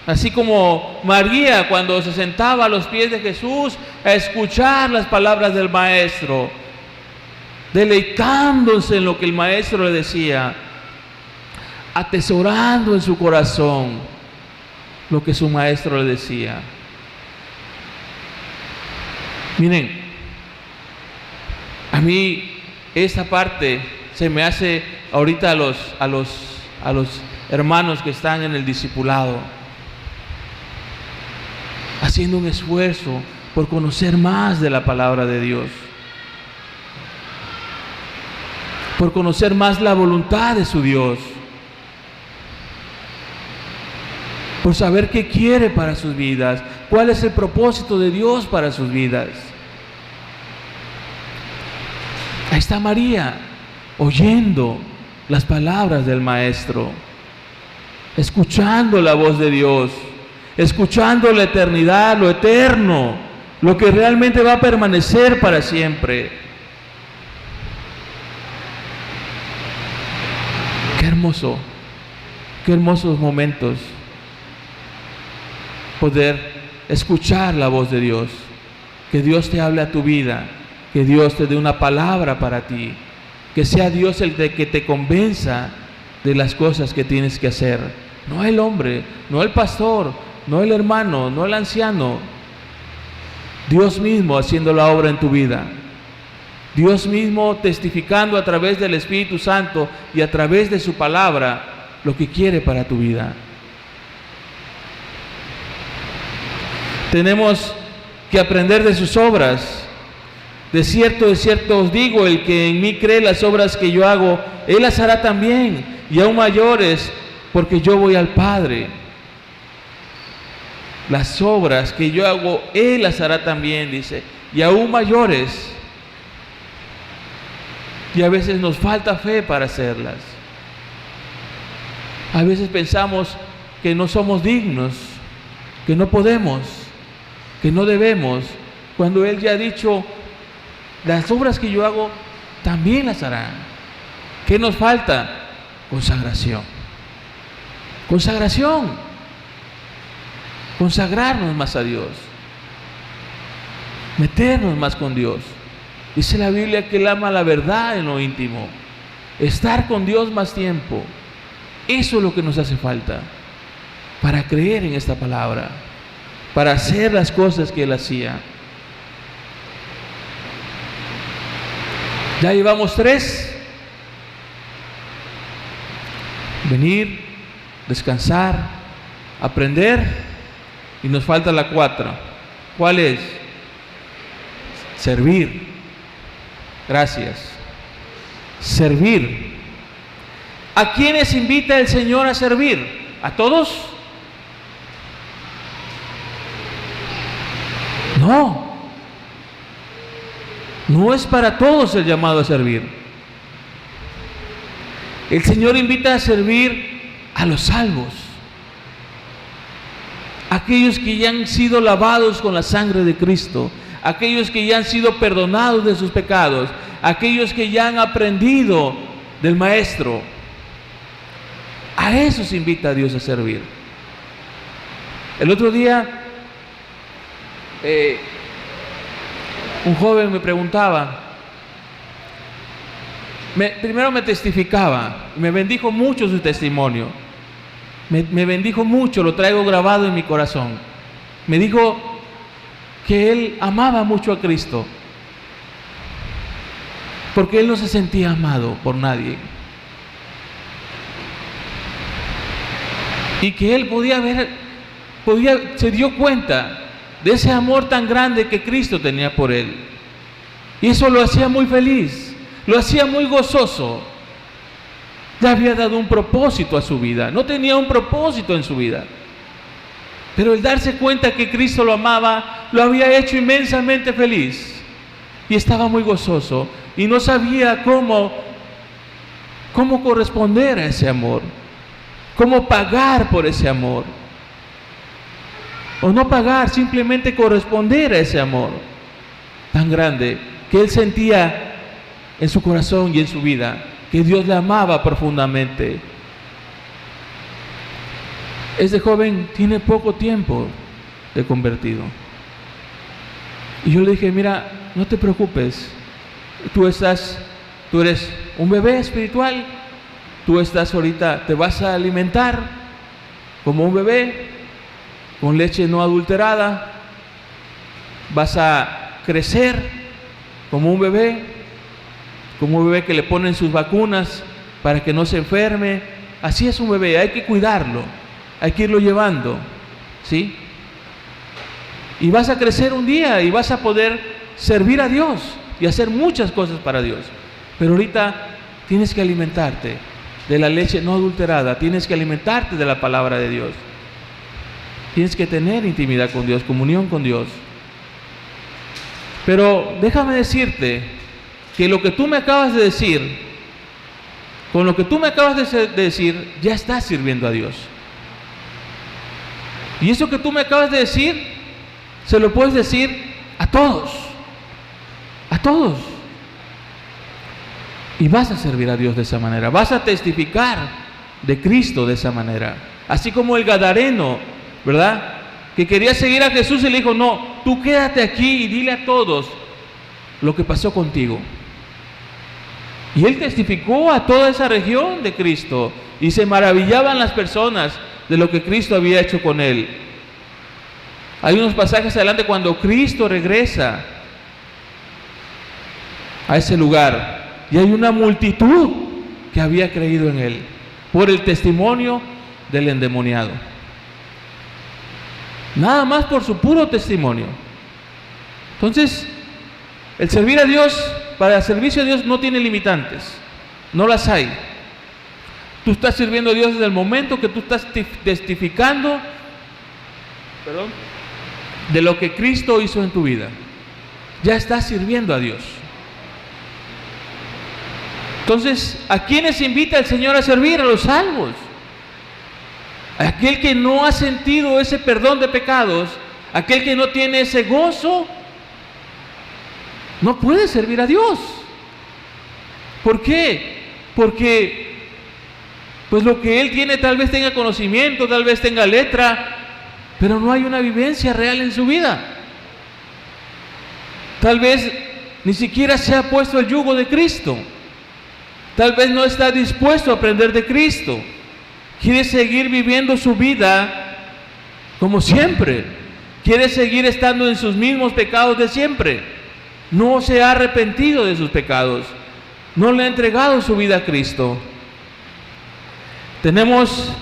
Así como María, cuando se sentaba a los pies de Jesús a escuchar las palabras del Maestro, deleitándose en lo que el Maestro le decía, atesorando en su corazón lo que su Maestro le decía. Miren, a mí esta parte se me hace ahorita a los hermanos que están en el discipulado, haciendo un esfuerzo por conocer más de la palabra de Dios, por conocer más la voluntad de su Dios, por saber qué quiere para sus vidas, cuál es el propósito de Dios para sus vidas. Ahí está María, oyendo las palabras del Maestro, escuchando la voz de Dios, escuchando la eternidad, lo eterno, lo que realmente va a permanecer para siempre. Qué hermoso, qué hermosos momentos poder escuchar la voz de Dios, que Dios te hable a tu vida, que Dios te dé una palabra para ti, que sea Dios el que te convenza de las cosas que tienes que hacer, no el hombre, no el pastor, no el hermano, no el anciano. Dios mismo haciendo la obra en tu vida, Dios mismo testificando a través del Espíritu Santo y a través de su palabra lo que quiere para tu vida. Tenemos que aprender de sus obras. De cierto os digo, el que en mí cree las obras que yo hago, él las hará también, y aún mayores, porque yo voy al Padre. Las obras que yo hago, él las hará también, dice, y aún mayores. Y a veces nos falta fe para hacerlas. A veces pensamos que no somos dignos, que no podemos, que no debemos, cuando Él ya ha dicho, las obras que yo hago, también las harán. ¿Qué nos falta? Consagración. Consagración. Consagrarnos más a Dios. Meternos más con Dios. Dice la Biblia que Él ama la verdad en lo íntimo. Estar con Dios más tiempo. Eso es lo que nos hace falta para creer en esta palabra, para hacer las cosas que Él hacía. Ya llevamos 3. Venir, descansar, aprender, y nos falta la 4. ¿Cuál es? Servir. Gracias. Servir. ¿A quiénes invita el Señor a servir? ¿A todos? No. No es para todos el llamado a servir. El Señor invita a servir a los salvos, aquellos que ya han sido lavados con la sangre de Cristo, aquellos que ya han sido perdonados de sus pecados, aquellos que ya han aprendido del Maestro. A esos invita a Dios a servir. El otro día un joven me preguntaba, primero me testificaba, me bendijo mucho su testimonio, me bendijo mucho, lo traigo grabado en mi corazón. Me dijo que él amaba mucho a Cristo, porque él no se sentía amado por nadie, y que él se dio cuenta de ese amor tan grande que Cristo tenía por él, y eso lo hacía muy feliz, lo hacía muy gozoso. Le había dado un propósito a su vida, no tenía un propósito en su vida, pero el darse cuenta que Cristo lo amaba, lo había hecho inmensamente feliz, y estaba muy gozoso, y no sabía cómo corresponder a ese amor, cómo pagar por ese amor, o no pagar, simplemente corresponder a ese amor tan grande que él sentía en su corazón y en su vida, que Dios le amaba profundamente. Este joven tiene poco tiempo de convertido, y yo le dije, mira, no te preocupes, tú eres un bebé espiritual, tú estás ahorita, te vas a alimentar como un bebé, con leche no adulterada, vas a crecer como un bebé, como un bebé que le ponen sus vacunas para que no se enferme. Así es un bebé, hay que cuidarlo, hay que irlo llevando, ¿sí? Y vas a crecer un día y vas a poder servir a Dios y hacer muchas cosas para Dios. Pero ahorita tienes que alimentarte de la leche no adulterada, tienes que alimentarte de la palabra de Dios. Tienes que tener intimidad con Dios, comunión con Dios. Pero déjame decirte que lo que tú me acabas de decir, con lo que tú me acabas de decir, ya estás sirviendo a Dios. Y eso que tú me acabas de decir, se lo puedes decir a todos. A todos. Y vas a servir a Dios de esa manera. Vas a testificar de Cristo de esa manera. Así como el gadareno, ¿verdad?, que quería seguir a Jesús y le dijo: no, tú quédate aquí y dile a todos lo que pasó contigo. Y él testificó a toda esa región de Cristo, y se maravillaban las personas de lo que Cristo había hecho con él. Hay unos pasajes adelante cuando Cristo regresa a ese lugar, y hay una multitud que había creído en él por el testimonio del endemoniado. Nada más por su puro testimonio. Entonces, el servir a Dios, para el servicio a Dios no tiene limitantes, no las hay. Tú estás sirviendo a Dios desde el momento que tú estás testificando, de lo que Cristo hizo en tu vida. Ya estás sirviendo a Dios. Entonces, ¿a quiénes invita el Señor a servir? A los salvos. Aquel que no ha sentido ese perdón de pecados, aquel que no tiene ese gozo, no puede servir a Dios. ¿Por qué? Porque pues lo que él tiene tal vez tenga conocimiento, tal vez tenga letra, pero no hay una vivencia real en su vida. Tal vez ni siquiera se ha puesto el yugo de Cristo. Tal vez no está dispuesto a aprender de Cristo. Quiere seguir viviendo su vida como siempre. Quiere seguir estando en sus mismos pecados de siempre. No se ha arrepentido de sus pecados. No le ha entregado su vida a Cristo. Tenemos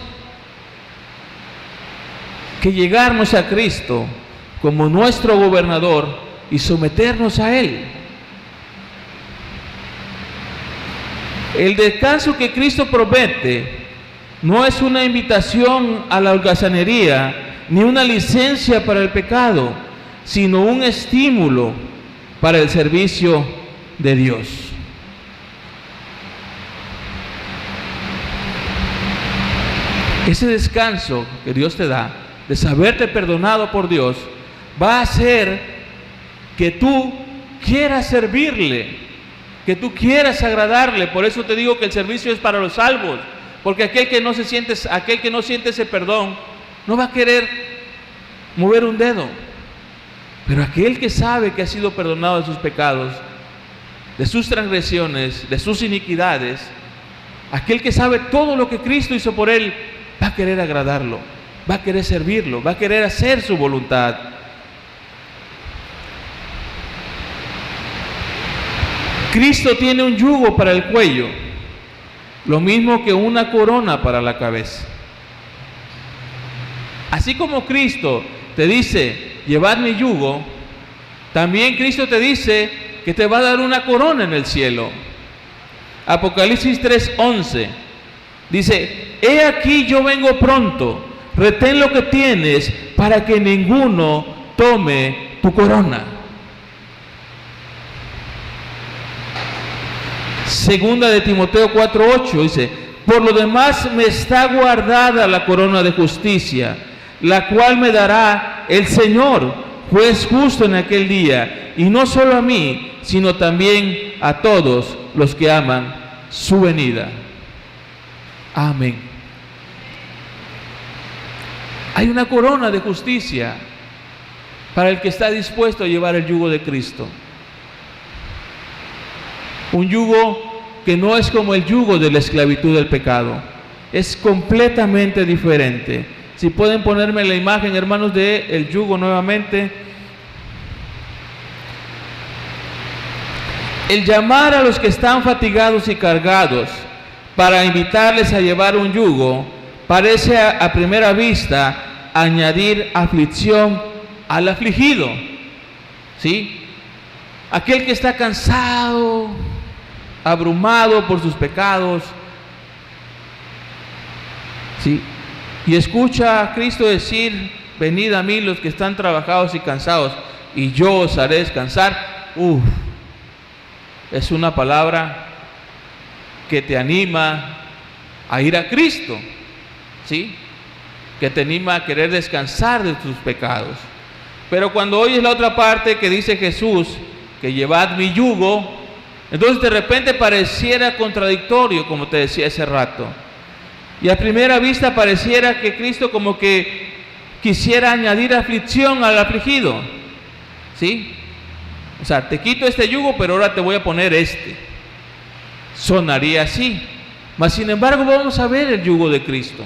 que llegarnos a Cristo como nuestro gobernador y someternos a Él. El descanso que Cristo promete no es una invitación a la holgazanería ni una licencia para el pecado, sino un estímulo para el servicio de Dios. Ese descanso que Dios te da de saberte perdonado por Dios va a hacer que tú quieras servirle, que tú quieras agradarle. Por eso te digo que el servicio es para los salvos, porque aquel que no siente ese perdón no va a querer mover un dedo. Pero aquel que sabe que ha sido perdonado de sus pecados, de sus transgresiones, de sus iniquidades, aquel que sabe todo lo que Cristo hizo por él, va a querer agradarlo, va a querer servirlo, va a querer hacer su voluntad. Cristo tiene un yugo para el cuello, lo mismo que una corona para la cabeza. Así como Cristo te dice: llevad mi yugo, también Cristo te dice que te va a dar una corona en el cielo. Apocalipsis 3:11 dice: he aquí yo vengo pronto, retén lo que tienes para que ninguno tome tu corona. Segunda de Timoteo 4:8 dice: por lo demás me está guardada la corona de justicia, la cual me dará el Señor, juez justo en aquel día, y no solo a mí, sino también a todos los que aman su venida. Amén. Hay una corona de justicia para el que está dispuesto a llevar el yugo de Cristo. Un yugo que no es como el yugo de la esclavitud del pecado. Es completamente diferente. Si pueden ponerme la imagen, hermanos, de el yugo nuevamente. El llamar a los que están fatigados y cargados para invitarles a llevar un yugo parece a primera vista añadir aflicción al afligido. ¿Sí? Aquel que está cansado, abrumado por sus pecados, ¿sí? Y escucha a Cristo decir: venid a mí los que están trabajados y cansados, y yo os haré descansar. Es una palabra que te anima a ir a Cristo, ¿sí? Que te anima a querer descansar de tus pecados. Pero cuando oyes la otra parte que dice Jesús, que llevad mi yugo, entonces de repente pareciera contradictorio, como te decía hace rato. Y a primera vista pareciera que Cristo como que quisiera añadir aflicción al afligido, ¿sí? O sea, te quito este yugo, pero ahora te voy a poner este. Sonaría así. Mas sin embargo vamos a ver el yugo de Cristo.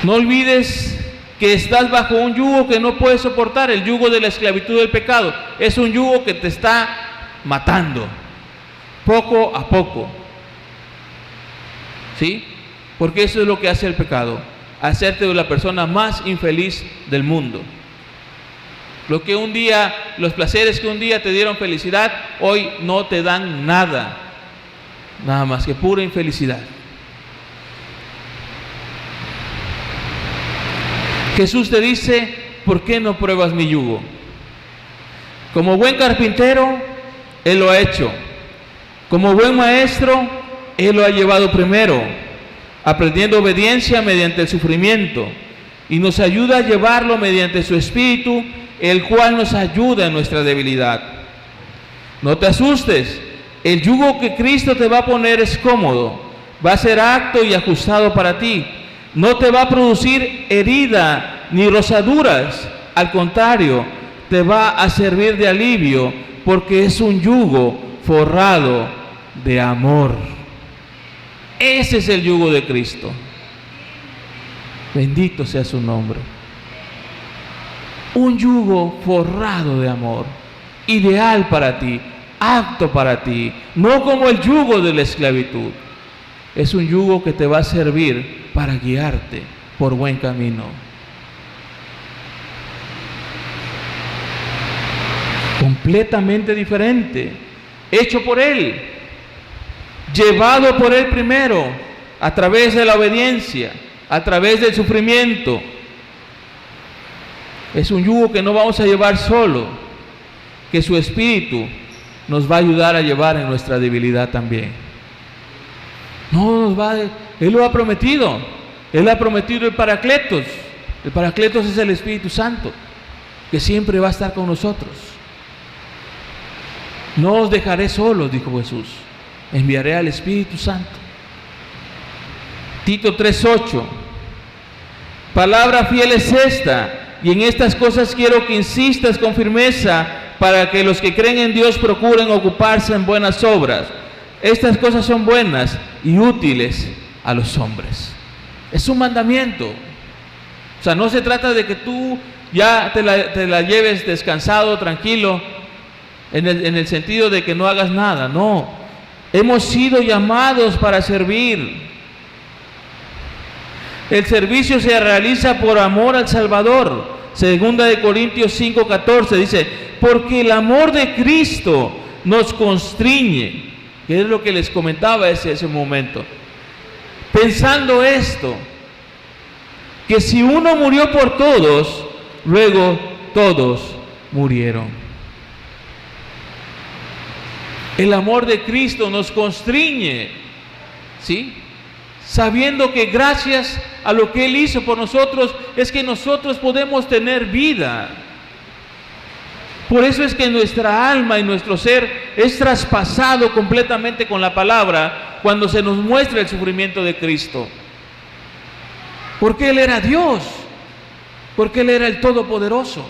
No olvides que estás bajo un yugo que no puedes soportar, el yugo de la esclavitud del pecado. Es un yugo que te está matando, poco a poco. ¿Sí? Porque eso es lo que hace el pecado, hacerte de la persona más infeliz del mundo. Lo que un día, los placeres que un día te dieron felicidad, hoy no te dan nada, nada más que pura infelicidad. Jesús te dice: ¿por qué no pruebas mi yugo? Como buen carpintero, Él lo ha hecho. Como buen maestro, Él lo ha llevado primero, aprendiendo obediencia mediante el sufrimiento, y nos ayuda a llevarlo mediante su Espíritu, el cual nos ayuda en nuestra debilidad. No te asustes, el yugo que Cristo te va a poner es cómodo, va a ser apto y ajustado para ti. No te va a producir herida ni rozaduras, al contrario, te va a servir de alivio, porque es un yugo forrado de amor. Ese es el yugo de Cristo. Bendito sea su nombre. Un yugo forrado de amor, ideal para ti, apto para ti, no como el yugo de la esclavitud. Es un yugo que te va a servir para guiarte por buen camino. Completamente diferente, hecho por Él, llevado por Él primero, a través de la obediencia, a través del sufrimiento. Es un yugo que no vamos a llevar solo, que su Espíritu nos va a ayudar a llevar en nuestra debilidad también. Él lo ha prometido. Él ha prometido el Paracletos. El Paracletos es el Espíritu Santo, que siempre va a estar con nosotros. No os dejaré solos, dijo Jesús. Enviaré al Espíritu Santo. Tito 3:8. Palabra fiel es esta, y en estas cosas quiero que insistas con firmeza, para que los que creen en Dios procuren ocuparse en buenas obras. Estas cosas son buenas y útiles a los hombres. Es un mandamiento. O sea, no se trata de que tú ya te la lleves descansado, tranquilo, en el sentido de que no hagas nada. No, hemos sido llamados para servir. El servicio se realiza por amor al Salvador. Segunda de Corintios 5:14 dice: porque el amor de Cristo nos constriñe, que es lo que les comentaba ese momento. Pensando esto, que si uno murió por todos, luego todos murieron. El amor de Cristo nos constriñe, ¿sí? Sabiendo que gracias a lo que Él hizo por nosotros, es que nosotros podemos tener vida. Por eso es que nuestra alma y nuestro ser es traspasado completamente con la palabra cuando se nos muestra el sufrimiento de Cristo. Porque Él era Dios, porque Él era el Todopoderoso,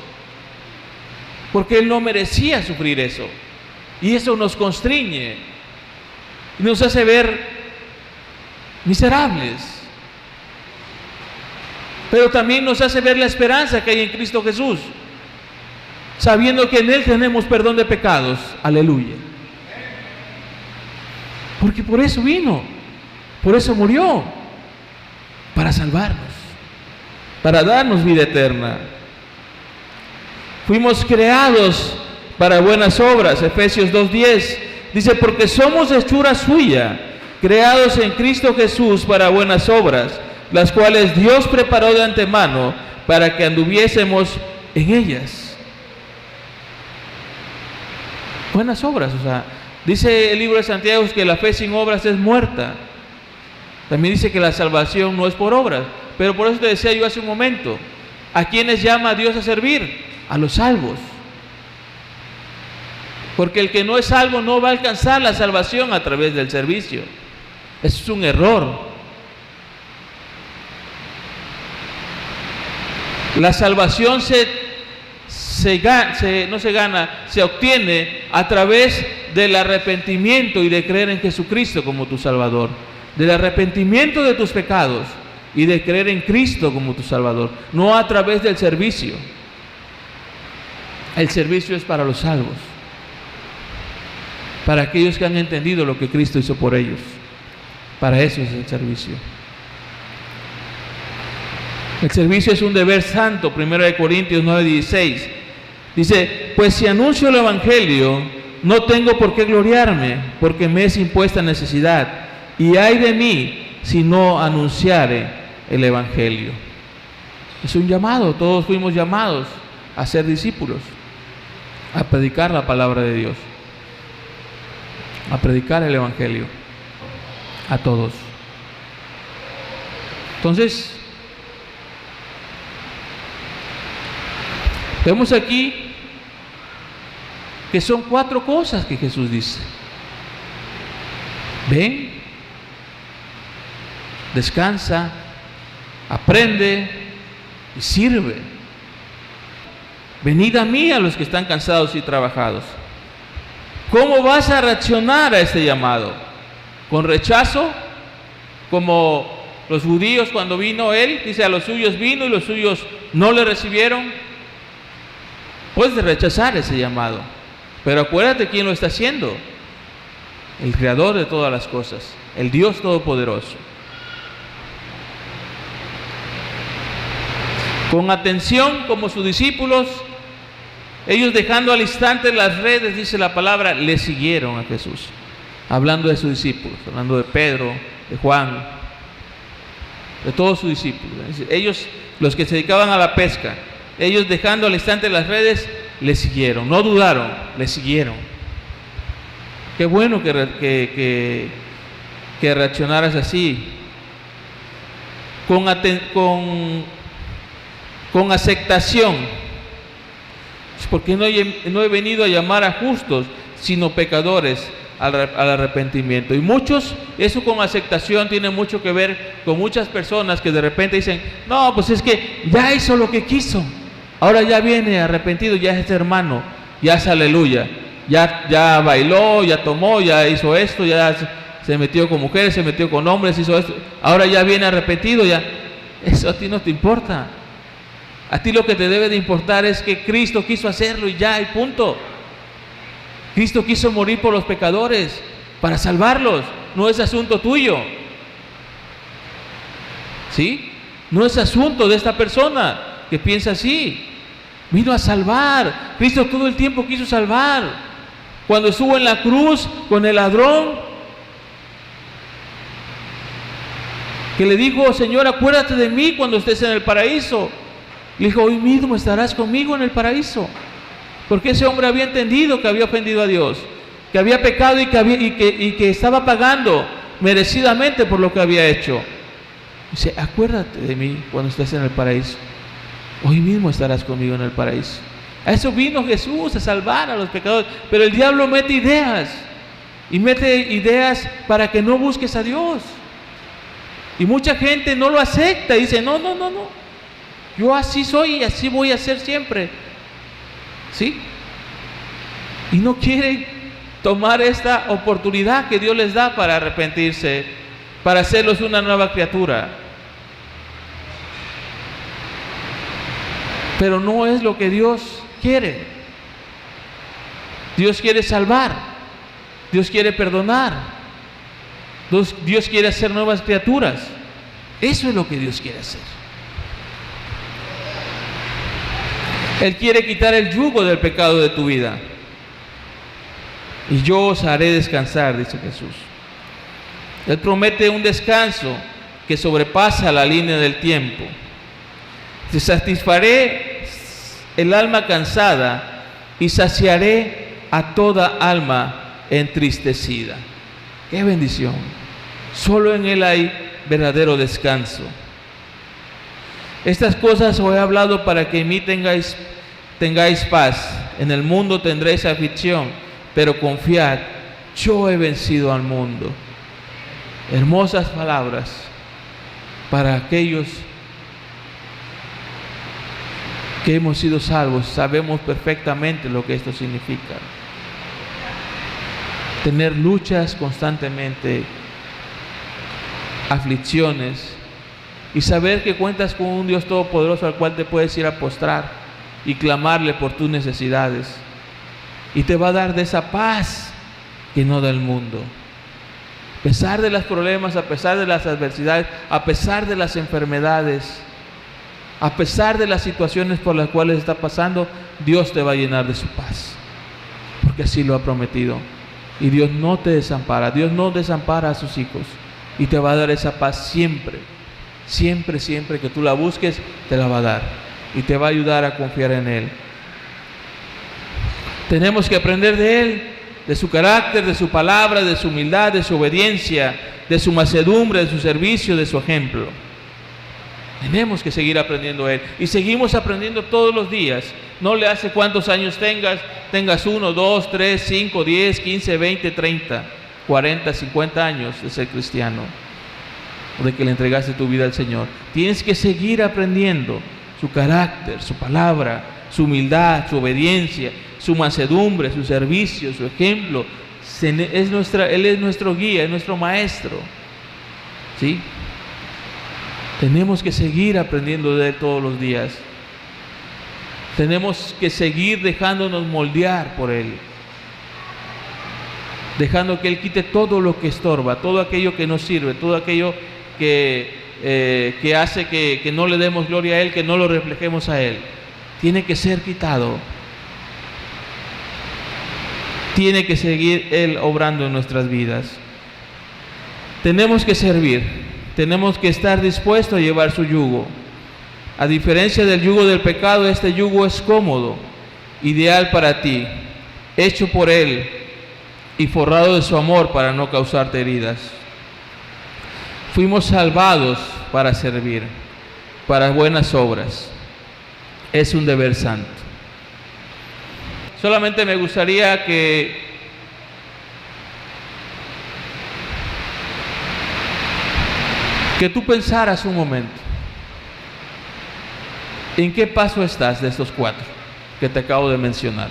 porque Él no merecía sufrir eso. Y eso nos constriñe y nos hace ver miserables. Pero también nos hace ver la esperanza que hay en Cristo Jesús. sabiendo que en Él tenemos perdón de pecados. Aleluya. Porque por eso vino, por eso murió, para salvarnos, para darnos vida eterna. Fuimos creados para buenas obras. Efesios 2:10 dice: porque somos hechura suya, creados en Cristo Jesús para buenas obras, las cuales Dios preparó de antemano para que anduviésemos en ellas. Buenas obras, o sea, dice el libro de Santiago que la fe sin obras es muerta. También dice que la salvación no es por obras, pero por eso te decía yo hace un momento, ¿a quiénes llama Dios a servir? A los salvos. Porque el que no es salvo no va a alcanzar la salvación a través del servicio. Eso es un error. La salvación no se gana, se obtiene a través del arrepentimiento y de creer en Jesucristo como tu Salvador. Del arrepentimiento de tus pecados y de creer en Cristo como tu Salvador. No a través del servicio. El servicio es para los salvos, para aquellos que han entendido lo que Cristo hizo por ellos. Para eso es el servicio. El servicio es un deber santo. 1 Corintios 9:16 dice: pues si anuncio el Evangelio, no tengo por qué gloriarme, porque me es impuesta necesidad, y ay de mí si no anunciare el Evangelio. Es un llamado. Todos fuimos llamados a ser discípulos, a predicar la palabra de Dios, a predicar el Evangelio a todos. Entonces, vemos aquí que son 4 cosas que Jesús dice: ven, descansa, aprende y sirve. Venid a mí a los que están cansados y trabajados. ¿Cómo vas a reaccionar a este llamado? ¿Con rechazo? Como los judíos cuando vino Él, dice: a los suyos vino y los suyos no le recibieron. Puedes rechazar ese llamado, pero acuérdate quién lo está haciendo: el Creador de todas las cosas, el Dios Todopoderoso. Con atención, como sus discípulos, ellos dejando al instante las redes, dice la palabra, le siguieron a Jesús. Hablando de sus discípulos, hablando de Pedro, de Juan, de todos sus discípulos. Ellos, los que se dedicaban a la pesca, ellos dejando al instante las redes, le siguieron. No dudaron, le siguieron. Qué bueno que reaccionaras así. Con aceptación. Porque no he venido a llamar a justos, sino pecadores al arrepentimiento. Y muchos, eso con aceptación tiene mucho que ver con muchas personas que de repente dicen: no, pues es que ya hizo lo que quiso, ahora ya viene arrepentido, ya es hermano, ya es aleluya, ya bailó, ya tomó, ya hizo esto, ya se metió con mujeres, se metió con hombres, hizo esto, ahora ya viene arrepentido, ya. Eso a ti no te importa. A ti lo que te debe de importar es que Cristo quiso hacerlo y ya, y punto. Cristo quiso morir por los pecadores para salvarlos. No es asunto tuyo, ¿sí? No es asunto de esta persona que piensa así. Vino a salvar. Cristo todo el tiempo quiso salvar. Cuando estuvo en la cruz con el ladrón, que le dijo: Señor, acuérdate de mí cuando estés en el paraíso. Le dijo: hoy mismo estarás conmigo en el paraíso. Porque ese hombre había entendido que había ofendido a Dios, que había pecado y que estaba pagando merecidamente por lo que había hecho. Dice: acuérdate de mí cuando estés en el paraíso. Hoy mismo estarás conmigo en el paraíso. A eso vino Jesús, a salvar a los pecadores. Pero el diablo mete ideas, y mete ideas para que no busques a Dios. Y mucha gente no lo acepta y dice: no, yo así soy y así voy a ser siempre, ¿sí? Y no quieren tomar esta oportunidad que Dios les da para arrepentirse, para hacerlos una nueva criatura. Pero no es lo que Dios quiere. Dios quiere salvar. Dios quiere perdonar. Dios quiere hacer nuevas criaturas. Eso es lo que Dios quiere hacer. Él quiere quitar el yugo del pecado de tu vida. Y yo os haré descansar, dice Jesús. Él promete un descanso que sobrepasa la línea del tiempo. Te satisfaré el alma cansada y saciaré a toda alma entristecida. ¡Qué bendición! Solo en Él hay verdadero descanso. Estas cosas os he hablado para que en mí tengáis paz. En el mundo tendréis aflicción, pero confiad, yo he vencido al mundo. Hermosas palabras para aquellos que hemos sido salvos. Sabemos perfectamente lo que esto significa. Tener luchas constantemente, aflicciones, y saber que cuentas con un Dios todopoderoso al cual te puedes ir a postrar y clamarle por tus necesidades, y te va a dar de esa paz que no da el mundo. A pesar de los problemas, a pesar de las adversidades, a pesar de las enfermedades, a pesar de las situaciones por las cuales está pasando, Dios te va a llenar de su paz, porque así lo ha prometido. Y Dios no te desampara. Dios no desampara a sus hijos, y te va a dar esa paz siempre. Siempre, siempre que tú la busques, te la va a dar y te va a ayudar a confiar en Él. Tenemos que aprender de Él, de su carácter, de su palabra, de su humildad, de su obediencia, de su mansedumbre, de su servicio, de su ejemplo. Tenemos que seguir aprendiendo de Él, y seguimos aprendiendo todos los días. No le hace cuántos años tengas 1, 2, 3, 5, 10, 15, 20, 30, 40, 50 años de ser cristiano, de que le entregaste tu vida al Señor. Tienes que seguir aprendiendo su carácter, su palabra, su humildad, su obediencia, su mansedumbre, su servicio, su ejemplo. Él es nuestro guía, es nuestro maestro. ¿Sí? Tenemos que seguir aprendiendo de Él todos los días. Tenemos que seguir dejándonos moldear por Él, dejando que Él quite todo lo que estorba, todo aquello que nos sirve, todo aquello que hace que no le demos gloria a Él, que no lo reflejemos a Él. Tiene que ser quitado. Tiene que seguir Él obrando en nuestras vidas. Tenemos que servir. Tenemos que estar dispuestos a llevar su yugo. A diferencia del yugo del pecado, este yugo es cómodo, ideal para ti, hecho por Él y forrado de su amor para no causarte heridas. Fuimos salvados para servir, para buenas obras. Es un deber santo. Solamente me gustaría que tú pensaras un momento, ¿en qué paso estás de estos 4 que te acabo de mencionar?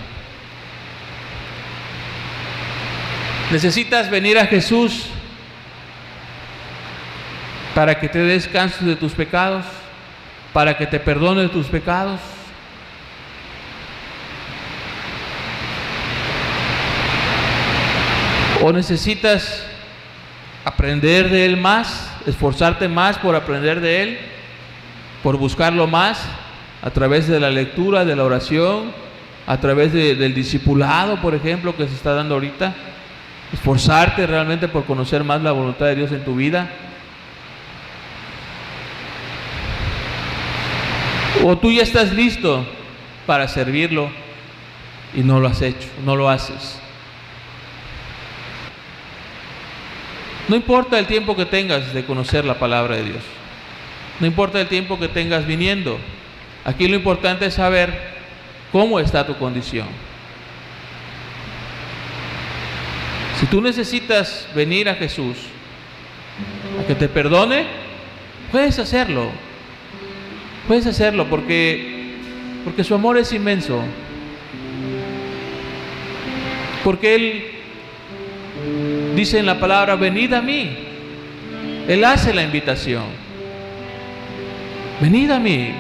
¿Necesitas venir a Jesús para que te dé descanso de tus pecados, para que te perdone de tus pecados? ¿O necesitas aprender de Él más, esforzarte más por aprender de Él, por buscarlo más a través de la lectura, de la oración, a través del discipulado, por ejemplo, que se está dando ahorita? Esforzarte realmente por conocer más la voluntad de Dios en tu vida. O tú ya estás listo para servirlo y no lo has hecho, no lo haces. No importa el tiempo que tengas de conocer la palabra de Dios, no importa el tiempo que tengas viniendo. Aquí lo importante es saber cómo está tu condición. Si tú necesitas venir a Jesús a que te perdone, puedes hacerlo. Puedes hacerlo porque su amor es inmenso. Porque Él dice en la palabra: venid a mí. Él hace la invitación. Venid a mí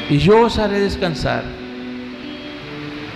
y yo os haré descansar.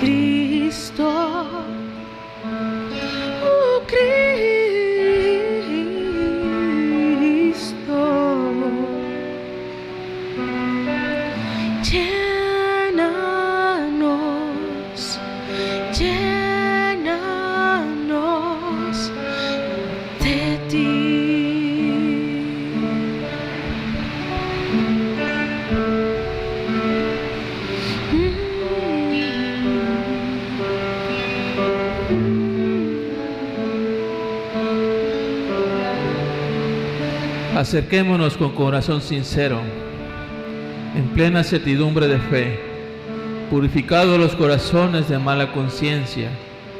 Cristo, oh Cristo, llénanos, llénanos de ti. Acerquémonos con corazón sincero, en plena certidumbre de fe, purificados los corazones de mala conciencia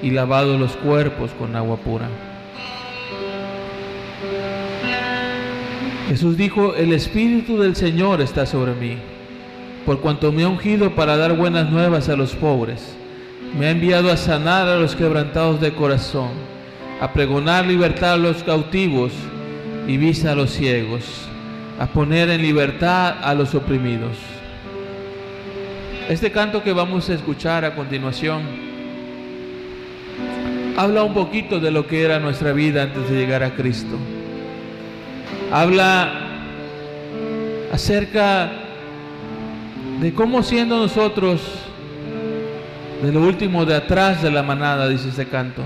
y lavados los cuerpos con agua pura. Jesús dijo: el Espíritu del Señor está sobre mí, por cuanto me ha ungido para dar buenas nuevas a los pobres. Me ha enviado a sanar a los quebrantados de corazón, a pregonar libertad a los cautivos y vista a los ciegos, a poner en libertad a los oprimidos. Este canto que vamos a escuchar a continuación habla un poquito de lo que era nuestra vida antes de llegar a Cristo. Habla acerca de cómo, siendo nosotros de lo último de atrás de la manada, dice este canto,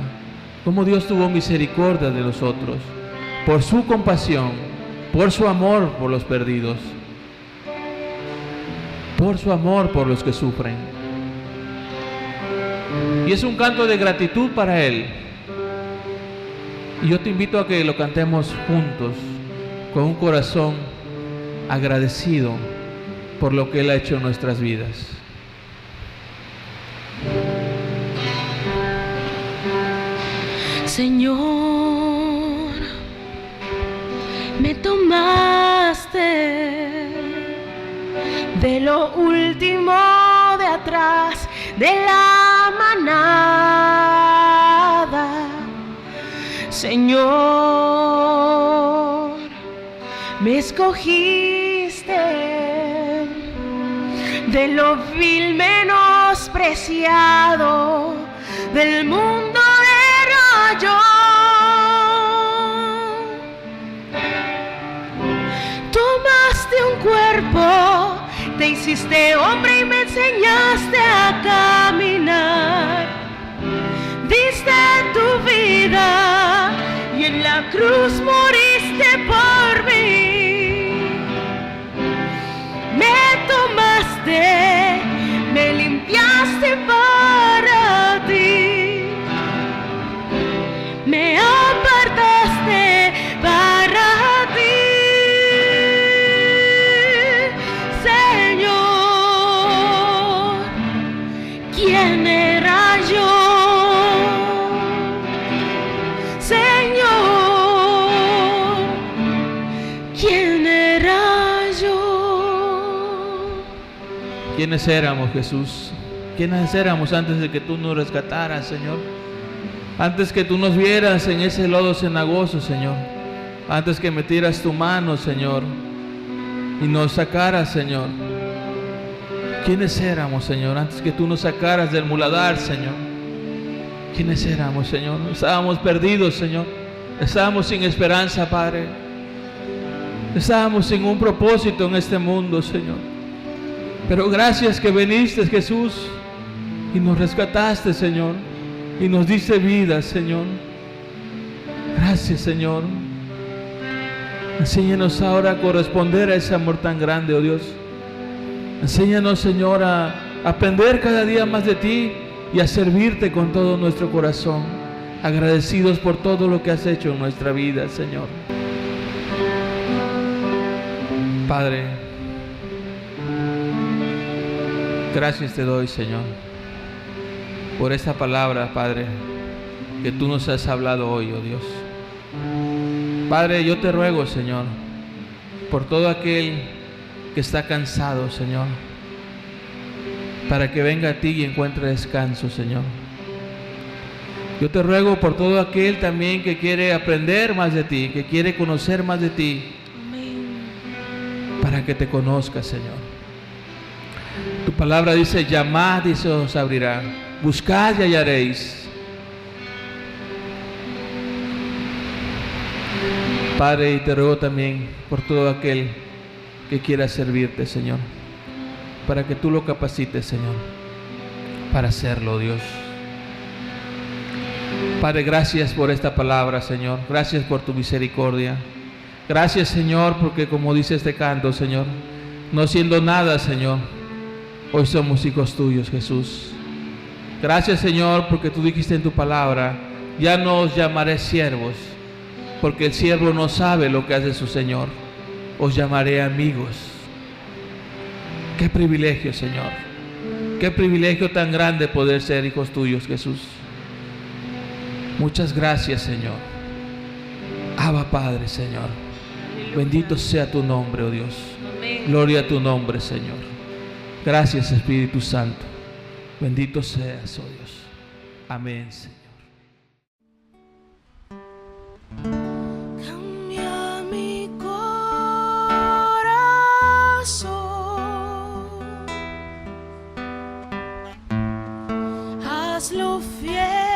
cómo Dios tuvo misericordia de nosotros por su compasión, por su amor por los perdidos, por su amor por los que sufren. Y es un canto de gratitud para Él. Y yo te invito a que lo cantemos juntos, con un corazón agradecido por lo que Él ha hecho en nuestras vidas. Señor, me tomaste de lo último de atrás de la manada. Señor, me escogiste de lo vil menospreciado del mundo era yo. Tomaste un cuerpo, te hiciste hombre y me enseñaste a caminar. Diste tu vida y en la cruz moriste por mí. Me tomaste, me limpiaste para ti. Me apartaste para ti. Señor, ¿quién era yo? Señor, ¿quién era yo? ¿Quiénes éramos, Jesús? ¿Quiénes éramos antes de que tú nos rescataras, Señor? Antes que tú nos vieras en ese lodo cenagoso, Señor. Antes que metieras tu mano, Señor, y nos sacaras, Señor. ¿Quiénes éramos, Señor? Antes que tú nos sacaras del muladar, Señor. ¿Quiénes éramos, Señor? Estábamos perdidos, Señor. Estábamos sin esperanza, Padre. Estábamos sin un propósito en este mundo, Señor. Pero gracias que viniste, Jesús, y nos rescataste, Señor, y nos diste vida, Señor. Gracias, Señor. Enséñanos ahora a corresponder a ese amor tan grande, oh Dios. Enséñanos, Señor, a aprender cada día más de ti y a servirte con todo nuestro corazón, agradecidos por todo lo que has hecho en nuestra vida, Señor. Padre, gracias te doy, Señor, por esta palabra, Padre, que tú nos has hablado hoy, oh Dios. Padre, yo te ruego, Señor, por todo aquel que está cansado, Señor, para que venga a ti y encuentre descanso, Señor. Yo te ruego por todo aquel también que quiere aprender más de ti, que quiere conocer más de ti, Amén. para que te conozca, Señor. Tu palabra dice, llamad y se os abrirá, buscad y hallaréis. Padre, y te ruego también por todo aquel que quiera servirte, Señor, para que tú lo capacites, Señor, para hacerlo, Dios. Padre, gracias por esta palabra, Señor. Gracias por tu misericordia. Gracias, Señor, porque como dice este canto, Señor, no siendo nada, Señor, hoy somos hijos tuyos, Jesús. Gracias, Señor, porque tú dijiste en tu palabra, ya no os llamaré siervos, porque el siervo no sabe lo que hace su Señor. Os llamaré amigos. Qué privilegio, Señor. Qué privilegio tan grande poder ser hijos tuyos, Jesús. Muchas gracias, Señor. Abba, Padre, Señor. Bendito sea tu nombre, oh Dios. Gloria a tu nombre, Señor. Gracias, Espíritu Santo. Bendito seas, oh Dios. Amén, Señor. Cambia mi corazón, hazlo fiel.